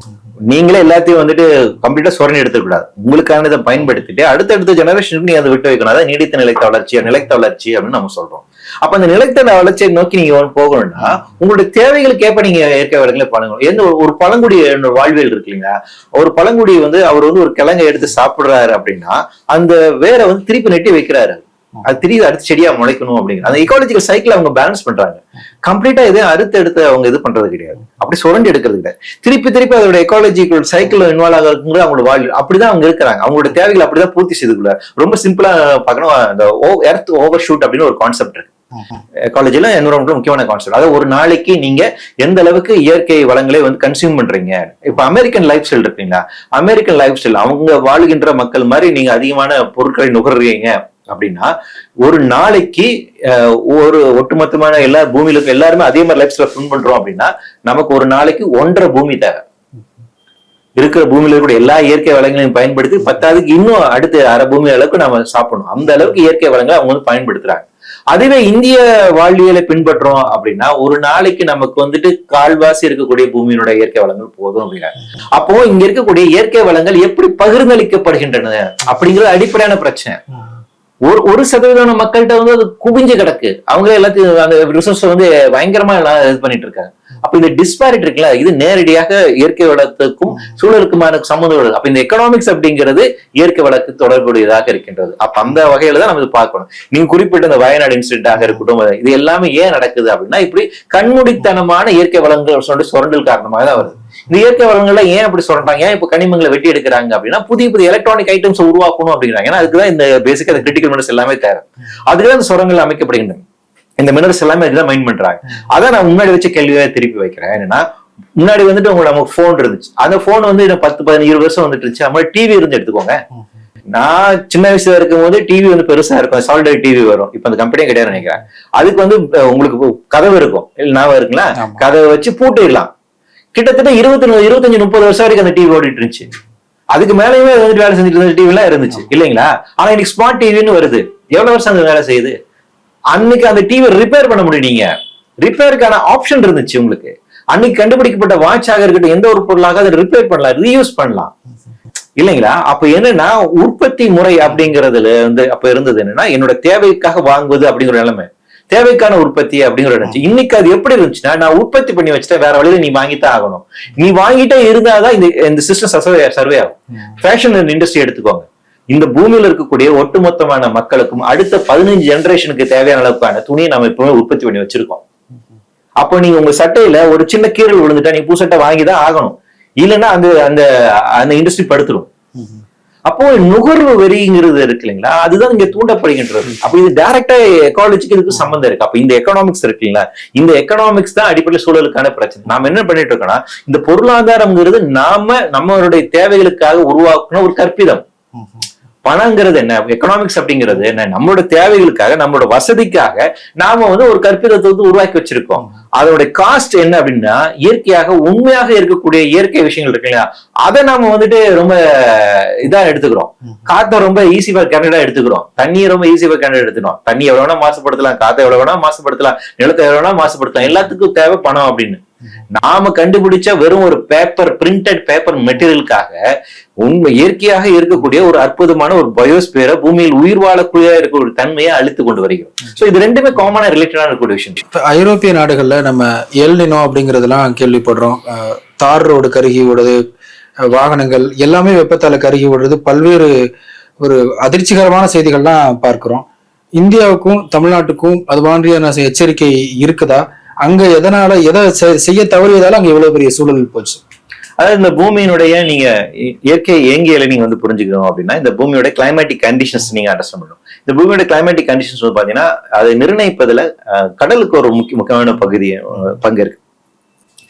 நீங்களே எல்லாத்தையும் வந்துட்டு கம்ப்ளீட்டா சொரணி எடுத்துக்கூடாது, உங்களுக்கானதை பயன்படுத்திட்டு அடுத்தடுத்த ஜெனரேஷனுக்கு நீங்க அதை விட்டு வைக்கணும். அதான் நீடித்த நிலைத்த வளர்ச்சி அப்படின்னு நம்ம சொல்றோம். அப்ப அந்த நிலைத்த வளர்ச்சியை நோக்கி நீங்க போகணும்னா உங்களுடைய தேவைகளுக்கு ஏற்ப நீங்க இயற்கை வளங்களை பண்ணுங்க. எந்த ஒரு பழங்குடி வாழ்வியல் இருக்கு இல்லைங்களா? ஒரு பழங்குடி வந்து அவர் வந்து ஒரு கிழங்கை எடுத்து சாப்பிடுறாரு அப்படின்னா அந்த வேரை வந்து திருப்பி நெட்டி வைக்கிறாரு, அது திருப்பி அடுத்து செடியா முளைக்கணும் அப்படிங்கிற அந்த இக்காலஜிக்கல் சைக்கிள் அவங்க பேலன்ஸ் பண்றாங்க. கம்ப்ளீட்டா எதையும் எடுத்து அவங்க இது பண்றது கிடையாது, அப்படி சுரண்டி எடுக்கிறது கிடையாது. திருப்பி அதோட எக்காலஜிக்கல் சைக்கிள் இன்வால்வ் ஆகுறது அவங்களோட வாழ்வு. அப்படிதான் அவங்க இருக்கிறாங்க, அவங்களோட தேவைகள் அப்படிதான் பூர்த்தி செய்துக்குள்ள. ரொம்ப சிம்பிளா பார்க்கணும், அந்த எர்த் ஓவர் ஷூட் அப்படின்னு ஒரு கான்செப்ட் இருக்கு எக்காலஜில, என்விரான்மெண்ட்ல முக்கியமான கான்செப்ட். அதாவது ஒரு நாளைக்கு நீங்க எந்த அளவுக்கு இயற்கை வளங்களை வந்து கன்சியூம் பண்றீங்க. இப்ப அமெரிக்கன் லைஃப் ஸ்டைல் இருக்கீங்களா? அமெரிக்கன் லைஃப் ஸ்டைல் அவங்க வாழ்கின்ற மக்கள் மாதிரி நீங்க அதிகமான பொருட்களை நுகர்றீங்க அப்படின்னா ஒரு நாளைக்கு ஒரு ஒட்டுமொத்தமான எல்லா பூமியில எல்லாருமே அதே மாதிரி லைஃப் ஸ்டைல் பண்றோம் அப்படின்னா நமக்கு ஒரு நாளைக்கு 1.5 பூமி தேவை. இருக்கிற பூமியில இருக்கக்கூடிய எல்லா இயற்கை வளங்களையும் பயன்படுத்தி பத்தாவதுக்கு இன்னும் அடுத்த அரை பூமி அளவுக்கு நம்ம சாப்பிடணும். அந்த அளவுக்கு இயற்கை வளங்களை அவங்க வந்து பயன்படுத்துறாங்க. அதுவே இந்திய வாழ்வியலை பின்பற்றோம் அப்படின்னா ஒரு நாளைக்கு நமக்கு வந்துட்டு கால்வாசி இருக்கக்கூடிய பூமியினுடைய இயற்கை வளங்கள் போதும் அப்படின்னா, அப்போ இங்க இருக்கக்கூடிய இயற்கை வளங்கள் எப்படி பகிர்ந்தளிக்கப்படுகின்றன அப்படிங்கிறது அடிப்படையான பிரச்சனை. ஒரு சதவீதம் மக்கள்கிட்ட வந்து அது குவிஞ்சு கிடக்கு. அவங்களே எல்லாத்தையும் அந்த ரிசோர்ஸ் வந்து பயங்கரமா எல்லாம் இது பண்ணிட்டு இருக்காங்க. அப்ப இந்த டிஸ்பாரிட்டி இருக்குல்ல, இது நேரடியாக இயற்கை வளத்துக்கும் சூழலுக்குமான சம்மந்தம் வருது. அப்ப இந்த எக்கனாமிக்ஸ் அப்படிங்கிறது இயற்கை வளக்கு தொடர்புடையதாக இருக்கின்றது. அப்ப அந்த வகையில தான் நம்ம இது பார்க்கணும். நீங்க குறிப்பிட்ட இந்த வயநாடு இன்சிடென்டாக இருக்கட்டும், இது எல்லாமே ஏன் நடக்குது அப்படின்னா இப்படி கண்மூடித்தனமான இயற்கை வளங்கள் சுரண்டல் காரணமாக தான் வருது. இந்த இயற்கை வளங்கள்ல ஏன் அப்படி சொல்றாங்க, ஏன் இப்ப கனிமங்களை வெட்டி எடுக்கிறாங்க அப்படின்னா புதிய புதிய எலக்ட்ரானிக் ஐட்டம்ஸ் உருவாக்கணும் அப்படிங்கிறாங்க. ஏன்னா அதுக்குதான் இந்த பேசிக்கா இந்த கிரிட்டிக்கல் மினரல்ஸ் எல்லாமே தேவை. அதுக்குதான் இந்த சுரங்கள் அமைக்கப்படுகின்றன. இந்த மினரல்ஸ் எல்லாமே இதுதான் மைண்ட் பண்றாங்க. அதான் நான் முன்னாடி வச்ச கேள்வியை திருப்பி வைக்கிறேன். என்னன்னா முன்னாடி வந்துட்டு நமக்கு போன் இருந்துச்சு. அந்த போன் வந்து 10-15-20 வருஷம் வந்துட்டு இருந்துச்சு. நம்ம டிவி இருந்து எடுத்துக்கோங்க. நான் சின்ன வயசுல இருக்கும் போது டிவி வந்து பெருசா இருக்கும், சாலிடரி டிவி வரும். இப்ப அந்த கம்பெனியே கிடையாது நினைக்கிறேன். அதுக்கு வந்து உங்களுக்கு கதவு இருக்கும், ஞாபகம் இருக்குங்களா? கதவை வச்சு பூட்டிடலாம். கிட்டத்தட்ட 25-30 வருஷம் வரைக்கும் அந்த டிவி ஓடிட்டு இருந்துச்சு. அதுக்கு மேலேயுமே வந்துட்டு வேலை செஞ்சுட்டு இருந்த டிவி எல்லாம் இருந்துச்சு இல்லைங்களா? ஆனா இன்னைக்கு ஸ்மார்ட் டிவின்னு வருது. எவ்வளவு வருஷம் அந்த வேலை செய்யுது? அன்னைக்கு அந்த டிவி ரிப்பேர் பண்ண முடியும். நீங்க ரிப்பேருக்கான ஆப்ஷன் இருந்துச்சு உங்களுக்கு. அன்னைக்கு கண்டுபிடிக்கப்பட்ட வாட்சாக இருக்கட்டும், எந்த ஒரு பொருளாக அதை ரிப்பேர் பண்ணலாம், ரீயூஸ் பண்ணலாம் இல்லைங்களா? அப்ப என்னன்னா உற்பத்தி முறை அப்படிங்கறதுல வந்து அப்ப இருந்தது என்னன்னா என்னோட தேவைக்காக வாங்குவது அப்படிங்கிற நிலைமை, தேவைக்கான உற்பத்தி அப்படிங்கிற இருந்துச்சு. இன்னைக்கு அது எப்படி இருந்துச்சுன்னா நான் உற்பத்தி பண்ணி வச்சுட்டேன், வேற வழியில நீ வாங்கித்தான் ஆகணும். நீ வாங்கிட்டே இருந்தாதான் இந்த சிஸ்டம் சர்வே ஆகும். ஃபேஷன் இண்டஸ்ட்ரி எடுத்துக்கோங்க. இந்த பூமியில இருக்கக்கூடிய ஒட்டுமொத்தமான மக்களுக்கும் அடுத்த 15 ஜெனரேஷனுக்கு தேவையான அளவுக்கான துணியை நம்ம இப்பவே உற்பத்தி பண்ணி வச்சிருக்கோம். அப்போ நீங்க உங்க சட்டையில ஒரு சின்ன கீரல் விழுந்துட்டா நீ பூ சட்டை வாங்கிதான் ஆகணும். இல்லைன்னா அந்த இண்டஸ்ட்ரி படுத்துரும். அப்போ நுகர்வு வெறிங்கிறது இருக்கு இல்லைங்களா, அதுதான் இங்க தூண்டப்படுகின்றது. அப்ப இது டைரக்டா எக்காலஜிக்கு இதுக்கு சம்பந்தம் இருக்கு. அப்ப இந்த எக்கனாமிக்ஸ் இருக்கு இல்லைங்களா, இந்த எக்கனாமிக்ஸ் தான் அடிப்படை சூழலுக்கான பிரச்சனை. நாம என்ன பண்ணிட்டு இருக்கோம்னா இந்த பொருளாதாரம்ங்கிறது நம்மளுடைய தேவைகளுக்காக உருவாக்குன ஒரு கற்பிதம். பணங்கிறது என்ன, எக்கனாமிக்ஸ் அப்படிங்கிறது என்ன, நம்மளோட தேவைகளுக்காக நம்மளோட வசதிக்காக நாம வந்து ஒரு கற்பிதத்தை வந்து உருவாக்கி வச்சிருக்கோம். அதோட காஸ்ட் என்ன அப்படின்னா இயற்கையாக உண்மையாக இருக்கக்கூடிய இயற்கை விஷயங்கள் இருக்கு இல்லையா, அதை நாம வந்துட்டு ரொம்ப இதா எடுத்துக்கிறோம். காத்த ரொம்ப ஈஸி ஃபார் கேண்டடா எடுத்துக்கிறோம், தண்ணியை ரொம்ப ஈஸி ஃபார் கேண்டடா எடுத்துக்கிறோம். தண்ணி எவ்வளவு வேணா மாசுபடுத்தலாம், காத்த எவ்வளவு வேணா மாசுபடுத்தலாம், நிலத்தை எவ்வளவு வேணா மாசுபடுத்தலாம், எல்லாத்துக்கும் தேவை பணம் அப்படின்னு. நாம கண்டுபிடிச்ச வெறும் ஒரு பிரிண்டட் பேப்பர் மெட்டீரியலுக்காக உண்மை இயற்கையாக இருக்கக்கூடிய ஒரு அற்புதமான ஒரு பயோஸ்பியரை, பூமியில் உயிர் வாழக்கூடிய இருக்க ஒரு தன்மையை அழித்து கொண்டு வருகிறோம். சோ இது ரெண்டுமே காமனா ரிலேட்டடான இருக்கக்கூடிய விஷயம். ஐரோப்பிய நாடுகள்ல நம்ம எல் நினோ அப்படிங்கறதெல்லாம் கேள்விப்படுறோம். தார் ரோடு கருகி விடுறது, வாகனங்கள் எல்லாமே வெப்பத்தால கருகி விடுறது, பல்வேறு ஒரு அதிர்ச்சிகரமான செய்திகள்லாம் பார்க்கிறோம். இந்தியாவுக்கும் தமிழ்நாட்டுக்கும் அது மாதிரியான எச்சரிக்கை இருக்குதா? அங்க எதை செய்ய தவறியதால அங்க இவ்வளவு பெரிய சூழல் போச்சு? அதாவது இந்த பூமியினுடைய நீங்க இயற்கை இயங்கியலை நீங்க வந்து புரிஞ்சுக்கணும் அப்படின்னா இந்த பூமியோட கிளைமேட்டிக் கண்டிஷன்ஸ் நீங்க அண்டர்ஸ்டாண்ட் பண்ணணும். இந்த பூமியோட கிளைமேட்டிக் கண்டிஷன்ஸ் வந்து பாத்தீங்கன்னா அதை நிர்ணயிப்பதுல கடலுக்கு ஒரு முக்கியமான பங்கு இருக்கு.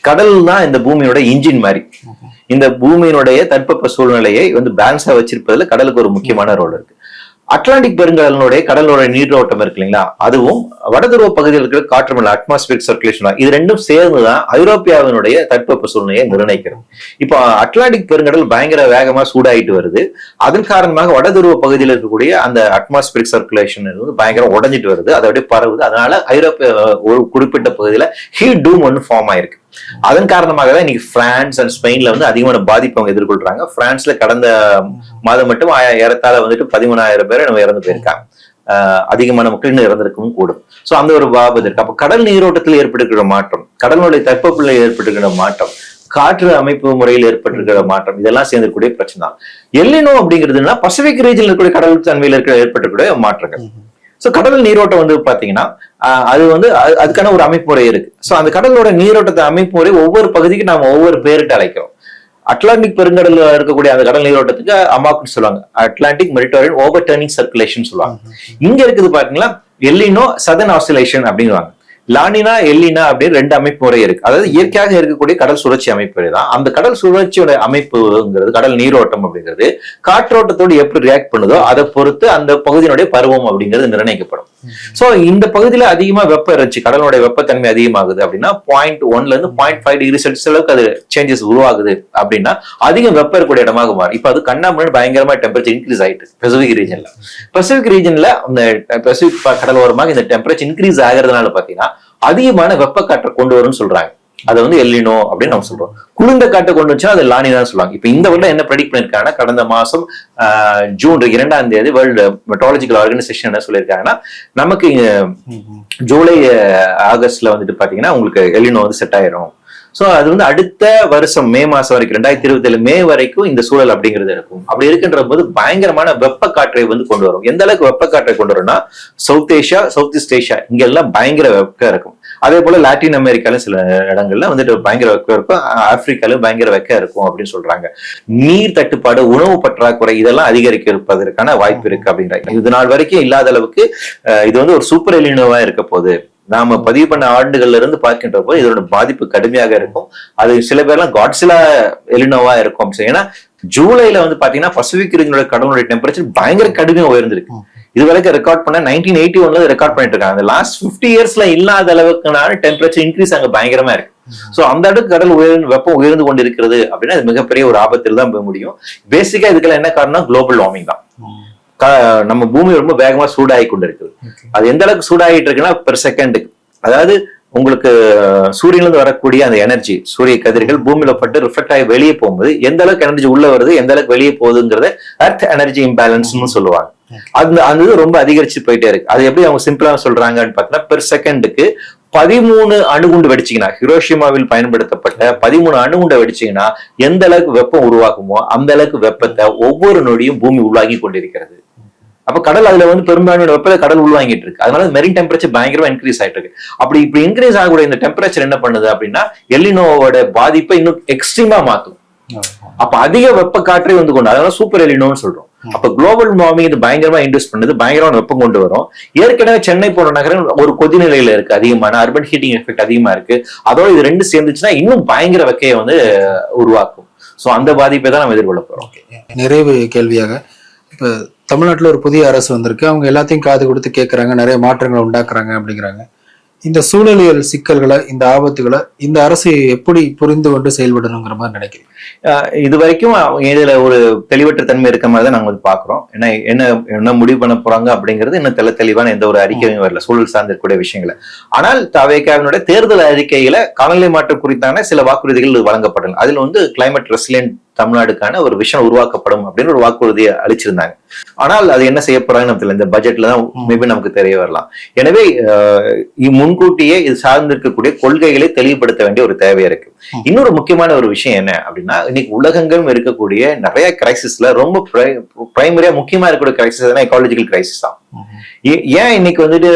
கடல் தான் இந்த பூமியோட இன்ஜின் மாதிரி. இந்த பூமியினுடைய தட்பவெப்ப சூழ்நிலையை வந்து பேலன்ஸா வச்சிருப்பதுல கடலுக்கு ஒரு முக்கியமான ரோல் இருக்கு. அட்லாண்டிக் பெருங்கடலினுடைய கடலோட நீரோட்டம் இருக்கு இல்லைங்களா, அதுவும் வடதுருவ பகுதியில் இருக்கிற காற்று மண்டல அட்மாஸ்பியரிக் சர்க்குலேஷன், இது ரெண்டும் சேர்ந்துதான் ஐரோப்பியாவினுடைய தட்பவெப்ப சூழ்நிலையை நிர்ணயிக்கிறது. இப்போ அட்லாண்டிக் பெருங்கடல் பயங்கர வேகமா சூடாயிட்டு வருது. அதன் காரணமாக வடதுருவ பகுதியில் இருக்கக்கூடிய அந்த அட்மாஸ்பியரிக் சர்க்குலேஷன் பயங்கரம் உடஞ்சிட்டு வருது, அதை அப்படியே பரவுது. அதனால ஐரோப்பிய ஒரு குறிப்பிட்ட பகுதியில ஹீட் டூம் ஒன்று ஃபார்ம் ஆயிருக்கு. அதன் காரணமாக தான் இன்னைக்கு பிரான்ஸ் அண்ட் ஸ்பெயின்ல வந்து அதிகமான பாதிப்பு அவங்க எதிர்கொள்றாங்க. பிரான்ஸ்ல கடந்த மாதம் மட்டும் ஏறத்தாழ வந்துட்டு 13,000 பேர் நம்ம இறந்து போயிருக்காங்க. அதிகமான மக்கள் இன்னும் இறந்திருக்கவும் கூடும். சோ அந்த ஒரு ஆபத்து இருக்கு. அப்ப கடல் நீரோட்டத்தில் ஏற்பட்டிருக்கிற மாற்றம், கடலுடைய தட்பவெப்பநிலையில் ஏற்பட்டிருக்கிற மாற்றம், காற்று அமைப்பு முறையில் ஏற்பட்டிருக்கிற மாற்றம், இதெல்லாம் சேர்ந்திருக்கூடிய பிரச்சனை தான். எல் நினோ அப்படிங்கிறதுனா பசிபிக் ரீஜன்ல இருக்கக்கூடிய கடல் தன்மையில் ஏற்பட்டிருக்கிற மாற்றங்கள். சோ கடல் நீரோட்டம் வந்து பாத்தீங்கன்னா அது வந்து அதுக்கான ஒரு அமைப்பு முறை இருக்கு. சோ அந்த கடலோட நீரோட்டத்தை அமைப்பு முறை ஒவ்வொரு பகுதிக்கு நாம ஒவ்வொரு பேரிட்டு அழைக்கிறோம். அட்லாண்டிக் பெருங்கடல்ல இருக்கக்கூடிய அந்த கடல் நீரோட்டத்துக்கு அமாக்குன்னு சொல்லுவாங்க, Atlantic meridional overturning circulation சொல்லுவாங்க. இங்க இருக்குது பாத்தீங்கன்னா எல் நினோ சதர்ன் ஆசிலேஷன் அப்படிங்குவாங்க. லானினா எல்லினா அப்படின்னு ரெண்டு அமைப்பு முறை இருக்கு. அதாவது இயற்கையாக இருக்கக்கூடிய கடல் சுழற்சி அமைப்பு தான். அந்த கடல் சுழற்சியோட அமைப்புங்கிறது கடல் நீரோட்டம் அப்படிங்கிறது காற்றோட்டத்தோடு எப்படி ரியாக்ட் பண்ணுதோ அதை பொறுத்து அந்த பகுதியினுடைய பருவம் அப்படிங்கிறது நிர்ணயிக்கப்படும். சோ இந்த பகுதியில அதிகமா வெப்பம் இருந்துச்சு, கடலுடைய வெப்பத்தன்மை அதிகமாகுது அப்படின்னா 0.1 இருந்து 0.5 டிகிரி செல்சியஸ் அளவுக்கு அது சேஞ்சஸ் உருவாகுது அப்படின்னா அதிகம் வெப்பம் இருக்கக்கூடிய இடமாக மாறும். இப்ப அது கண்ணாமூடி பயங்கரமா டெம்பரேச்சர் இன்க்ரீஸ் ஆயிட்டு பசிபிக் ரீஜன்ல அந்த பசிபிக் கடலோரமாக இந்த டெம்பரேச்சர் இன்க்ரீஸ் ஆகிறதுனால பாத்தீங்கன்னா அதிகமான வெப்ப காற்றை கொண்டு வரும்னு சொல்றாங்க. அதை வந்து எல்லினோ அப்படின்னு நம்ம சொல்றோம். குளிர்ந்த காட்டை கொண்டு வச்சா அது லானிதான் சொல்லுவாங்க. இப்ப இந்த வருடம் என்ன ப்ரெடிக்ட் பண்ணிருக்காங்கன்னா, கடந்த மாசம் ஜூன் 2ஆம் தேதி வேர்ல்டு மெட்ரோலஜிக்கல் ஆர்கனைசேஷன் என்ன சொல்லியிருக்காங்கன்னா, நமக்கு ஜூலை ஆகஸ்ட்ல வந்துட்டு பாத்தீங்கன்னா உங்களுக்கு எல்லினோ வந்து செட் ஆயிரும். சோ அது வந்து அடுத்த வருஷம் மே மாசம் வரைக்கும் 2027 மே வரைக்கும் இந்த சூழல் அப்படிங்கிறது இருக்கும். அப்படி இருக்கின்ற போது பயங்கரமான வெப்ப காற்றை வந்து கொண்டு வரும். எந்த அளவுக்கு வெப்ப காற்றை கொண்டு வரும்னா, South Asia, South East Asia இங்க எல்லாம் பயங்கர வெப்பம் இருக்கும். அதே போல லாட்டின் அமெரிக்கால சில இடங்கள்ல வந்துட்டு பயங்கர வெக்கம் இருக்கும், ஆப்பிரிக்கால பயங்கர வெக்கம் இருக்கும் அப்படின்னு சொல்றாங்க. நீர் தட்டுப்பாடு, உணவு பற்றாக்குறை இதெல்லாம் அதிகரிக்க இருப்பதற்கான வாய்ப்பு இருக்கு அப்படின்றாங்க. இது நாள் வரைக்கும் இல்லாத அளவுக்கு இது வந்து ஒரு சூப்பர் எலினோவா இருக்க போகுது. நாம பதிவு பண்ண ஆண்டுகள்ல இருந்து பார்க்கின்ற போது இதோட பாதிப்பு கடுமையாக இருக்கும். அது சில பேர்லாம் காட்ஸிலா எலினோவா இருக்கும். ஏன்னா ஜூலைல வந்து பாத்தீங்கன்னா பசிபிக் ரீஜனோட கடலுடைய டெம்பரேச்சர் பயங்கர கடுமையா உயர்ந்திருக்கு. இது வரைக்கும் ரெக்கார்ட் பண்ண 1981 ரெக்கார்ட் பண்ணிட்டு இருக்காங்க. லாஸ்ட் 50 இயர்ஸ்ல இல்லாத அளவுக்குனால டெம்பரேச்சர் இன்க்ரீஸ் அங்க பயங்கரமா இருக்கு. சோ அந்த அளவுக்கு கடல் வெப்பம் உயர்ந்து கொண்டு இருக்கிறது அப்படின்னா அது மிகப்பெரிய ஒரு ஆபத்தில் தான் போக முடியும். பேசிக்கா இதுக்கெல்லாம் என்ன காரணம்? குளோபல் வார்மிங் தான். நம்ம பூமி ரொம்ப வேகமா சூடாகி கொண்டு இருக்குது. அது எந்த அளவுக்கு சூடாகிட்டு இருக்குன்னா பெர் செகண்டுக்கு, அதாவது உங்களுக்கு சூரியன்ல இருந்து வரக்கூடிய அந்த எனர்ஜி, சூரிய கதிர்கள் பூமியில பட்டு ரிஃப்ளெக்ட் ஆகி வெளியே போகும்போது எந்த அளவுக்கு எனர்ஜி உள்ள வருது, எந்த அளவுக்கு வெளியே போகுதுங்கிறத எர்த் எனர்ஜி இம்பேலன்ஸ்னு சொல்லுவாங்க. அந்த இது ரொம்ப அதிகரிச்சு போயிட்டே இருக்கு. அது எப்படி அவங்க சிம்பிளா சொல்றாங்கன்னு பார்த்தீங்கன்னா, பெர் செகண்டுக்கு 13 அணுகுண்டு வெடிச்சிங்கன்னா, ஹிரோஷிமாவில் பயன்படுத்தப்பட்ட 13 அணுகுண்டை வெடிச்சிங்கன்னா எந்த அளவுக்கு வெப்பம் உருவாகுமோ அந்த அளவுக்கு வெப்பத்தை ஒவ்வொரு நொடியும் பூமி உருவாகி கொண்டிருக்கிறது. அப்ப கடல் அதுல வந்து பெரும்பான்மையான வெப்பத்தை கடல் உள்வாங்கிட்டு இருக்கு. அதனால மெரின் டெம்பரேச்சர் பயங்கரமா இன்க்ரீஸ் ஆயிட்டு இருக்கு. இப்படி இன்க்ரீஸ் ஆகக்கூடிய இந்த டெம்பரேச்சர் என்ன பண்ணுது அப்படின்னா எல்லினோவோட பாதிப்பை இன்னும் எக்ஸ்ட்ரீமா மாத்தும். அப்ப அதிக வெப்ப காற்றை வந்து கொண்டு, அதனால சூப்பர் எல்லினோன்னு சொல்றோம். அப்ப குளோபல் வார்மிங் இது பயங்கரமா இன்ட்ரெஸ்ட் பண்ணுது, பயங்கரமான வெப்பம் கொண்டு வரும். ஏற்கனவே சென்னை போன்ற நகரம் ஒரு கொதிநிலையில இருக்கு, அதிகமான அர்பன் ஹீட்டிங் எஃபெக்ட் அதிகமா இருக்கு. அதோட இது ரெண்டு சேர்ந்துச்சுன்னா இன்னும் பயங்கர வெக்கையை வந்து உருவாக்கும். சோ அந்த பாதிப்பை தான் நம்ம எதிர்கொள்ள போறோம். நிறைவு கேள்வியாக, இப்ப தமிழ்நாட்டுல ஒரு புதிய அரசு வந்திருக்கு, அவங்க எல்லாத்தையும் காது கொடுத்து கேட்கறாங்க, நிறைய மாற்றங்களை உண்டாக்குறாங்க அப்படிங்கிறாங்க. இந்த சூழலியல் சிக்கல்களை, இந்த ஆபத்துகளை இந்த அரசு எப்படி புரிந்து கொண்டு செயல்படணுங்கிற மாதிரி நினைக்கிறேன். இது வரைக்கும் இதுல ஒரு தெளிவற்ற தன்மை இருக்க மாதிரி தான் நாங்க வந்து பாக்குறோம். ஏன்னா என்ன முடிவு பண்ண போறாங்க அப்படிங்கிறது இன்னும் தெளிவான எந்த ஒரு அறிக்கையும் வரல, சூழல் சார்ந்திருக்கக்கூடிய விஷயங்களை. ஆனால் தவேகாவினுடைய தேர்தல் அறிக்கையில காலநிலை மாற்றம் குறித்தான சில வாக்குறுதிகள் வழங்கப்படலாம். அதுல வந்து கிளைமேட் ரெசிலியன்ட் தமிழ்நாடுக்கான ஒரு விஷயம் உருவாக்கப்படும் அப்படின்னு ஒரு வாக்குறுதியை அளிச்சிருந்தாங்க. ஆனால் அது என்ன செய்ய போறாங்கன்னு இந்த பட்ஜெட்ல தான் மேபி நமக்கு தெரிய வரலாம். எனவே முன்கூட்டியே இது சார்ந்திருக்கக்கூடிய கொள்கைகளை தெளிவுபடுத்த வேண்டிய ஒரு தேவை இருக்கு. இன்னொரு முக்கியமான ஒரு விஷயம் என்ன அப்படின்னா, இன்னைக்கு உலகங்களும் இருக்கக்கூடிய நிறைய கிரைசிஸ்ல ரொம்ப பிரைமரியா முக்கியமா இருக்கக்கூடிய கிரைசிஸ் எக்காலஜிக்கல் கிரைசிஸ் தான். ஏன் இன்னைக்கு வந்துட்டு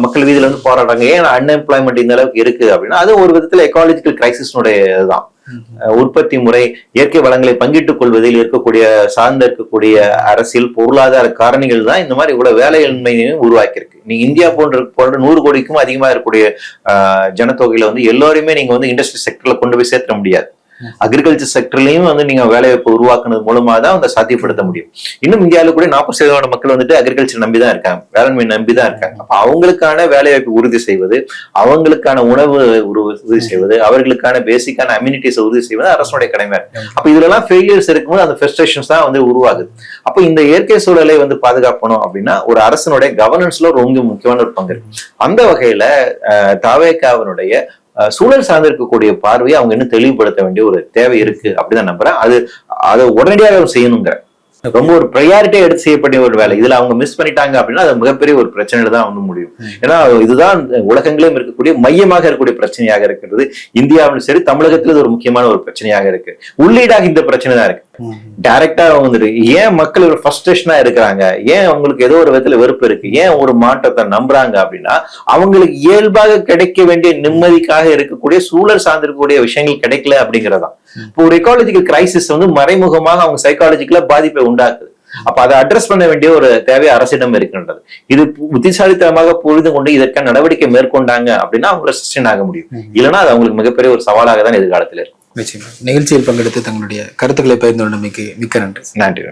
மக்கள் வீதியில வந்து போராடுறாங்க, ஏன் அன்எம்ப்ளாய்மெண்ட் இந்த அளவுக்கு இருக்கு அப்படின்னா அது ஒரு விதத்துல எக்காலஜிக்கல் கிரைசிஸ்னுடைய இதுதான். உற்பத்தி முறை, இயற்கை வளங்களை பங்கிட்டுக் கொள்வதில் சார்ந்த இருக்கக்கூடிய அரசியல் பொருளாதார காரணிகள் தான் இந்த மாதிரி இவ்வளவு வேலையின்மையையும் உருவாக்கியிருக்கு. நீங்க இந்தியா போன்ற 100 கோடிக்கும் அதிகமா இருக்கக்கூடிய ஜனத்தொகையில வந்து எல்லாருமே நீங்க வந்து இண்டஸ்ட்ரி செக்டர்ல கொண்டு போய் சேர்த்த முடியாது. அக்ரிகல்ச்சர் செக்டர்லயும் வந்து நீங்க வேலை வாய்ப்பு உருவாக்குனது மூலமா தான் அதை சாத்தியப்படுத்த முடியும். இன்னும் இந்தியாவில கூட 40% மக்கள் வந்துட்டு அக்ரிகல்ச்சர் நம்பிதான் இருக்காங்க, வேளாண்மை நம்பிதான் இருக்காங்க. அப்ப அவங்களுக்கான வேலை வாய்ப்பு உறுதி செய்வது, அவங்களுக்கான உணவு உறுதி செய்வது, அவர்களுக்கான பேசிக்கான அம்யூனிட்டிஸ் உறுதி செய்வது அரசுடைய கடமை இருக்கு. அப்ப இதுல எல்லாம் ஃபெயிலியர்ஸ் இருக்கும்போது அந்த ஃப்ரஸ்ட்ரேஷன்ஸ் தான் வந்து உருவாகுது. அப்ப இந்த இயற்கை சூழலை வந்து பாதுகாக்கணும் அப்படின்னா ஒரு அரசனுடைய கவர்னன்ஸ்ல ரொம்ப முக்கியமான ஒரு பங்கு இருக்கு. அந்த வகையில தவேகாவினுடைய சூழல் சார்ந்திருக்கக்கூடிய பார்வையை அவங்க இன்னும் தெளிவுபடுத்த வேண்டிய ஒரு தேவை இருக்கு அப்படிதான் நம்புறேன். அதை உடனடியாக செய்யணுங்கிற ரொம்ப ஒரு ப்ரையாரிட்டியா எடுத்து செய்யப்பட்ட ஒரு வேலை. இதுல அவங்க மிஸ் பண்ணிட்டாங்க அப்படின்னா அது மிகப்பெரிய ஒரு பிரச்சனையில தான் வந்து முடியும். ஏன்னா இதுதான் உலகங்களிலும் இருக்கக்கூடிய மையமாக இருக்கக்கூடிய பிரச்சனையாக இருக்கிறது. இந்தியாவிலும் சரி தமிழகத்துல இது ஒரு முக்கியமான ஒரு பிரச்சனையாக இருக்கு. உள்ளீடாக இந்த பிரச்சனை தான் இருக்கு. டைரக்டா வந்துட்டு ஏன் மக்கள் ஒரு ஃப்ரஸ்ட்ரேஷனா இருக்கிறாங்க, ஏன் அவங்களுக்கு ஏதோ ஒரு விதத்துல வெறுப்பு இருக்கு, ஏன் ஒரு மாற்றத்தை நம்புறாங்க அப்படின்னா அவங்களுக்கு இயல்பாக கிடைக்க வேண்டிய நிம்மதிக்காக இருக்கக்கூடிய சூழல் சார்ந்திருக்கக்கூடிய விஷயங்கள் கிடைக்கல அப்படிங்கறதான். இப்போ ஒரு எக்காலஜிக்கல் கிரைசிஸ் வந்து மறைமுகமாக அவங்க சைக்காலஜிக்கலா பாதிப்பை உண்டாக்குது. அப்ப அதை அட்ரஸ் பண்ண வேண்டிய ஒரு தேவை அரசிடம் இருக்கின்றது. இது புத்திசாலித்தனமாக புரிந்து கொண்டு இதற்கான நடவடிக்கை மேற்கொண்டாங்க அப்படின்னா அவங்களை சஸ்டெயின் ஆக முடியும். இல்லைன்னா அது அவங்களுக்கு மிகப்பெரிய ஒரு சவாலாக தான் எதிர்காலத்தில் இருக்கும். நிகழ்ச்சியில் பங்கெடுத்து தங்களுடைய கருத்துக்களை பகிர்ந்து கொண்டமைக்கு மிக்க நன்றி. நன்றி.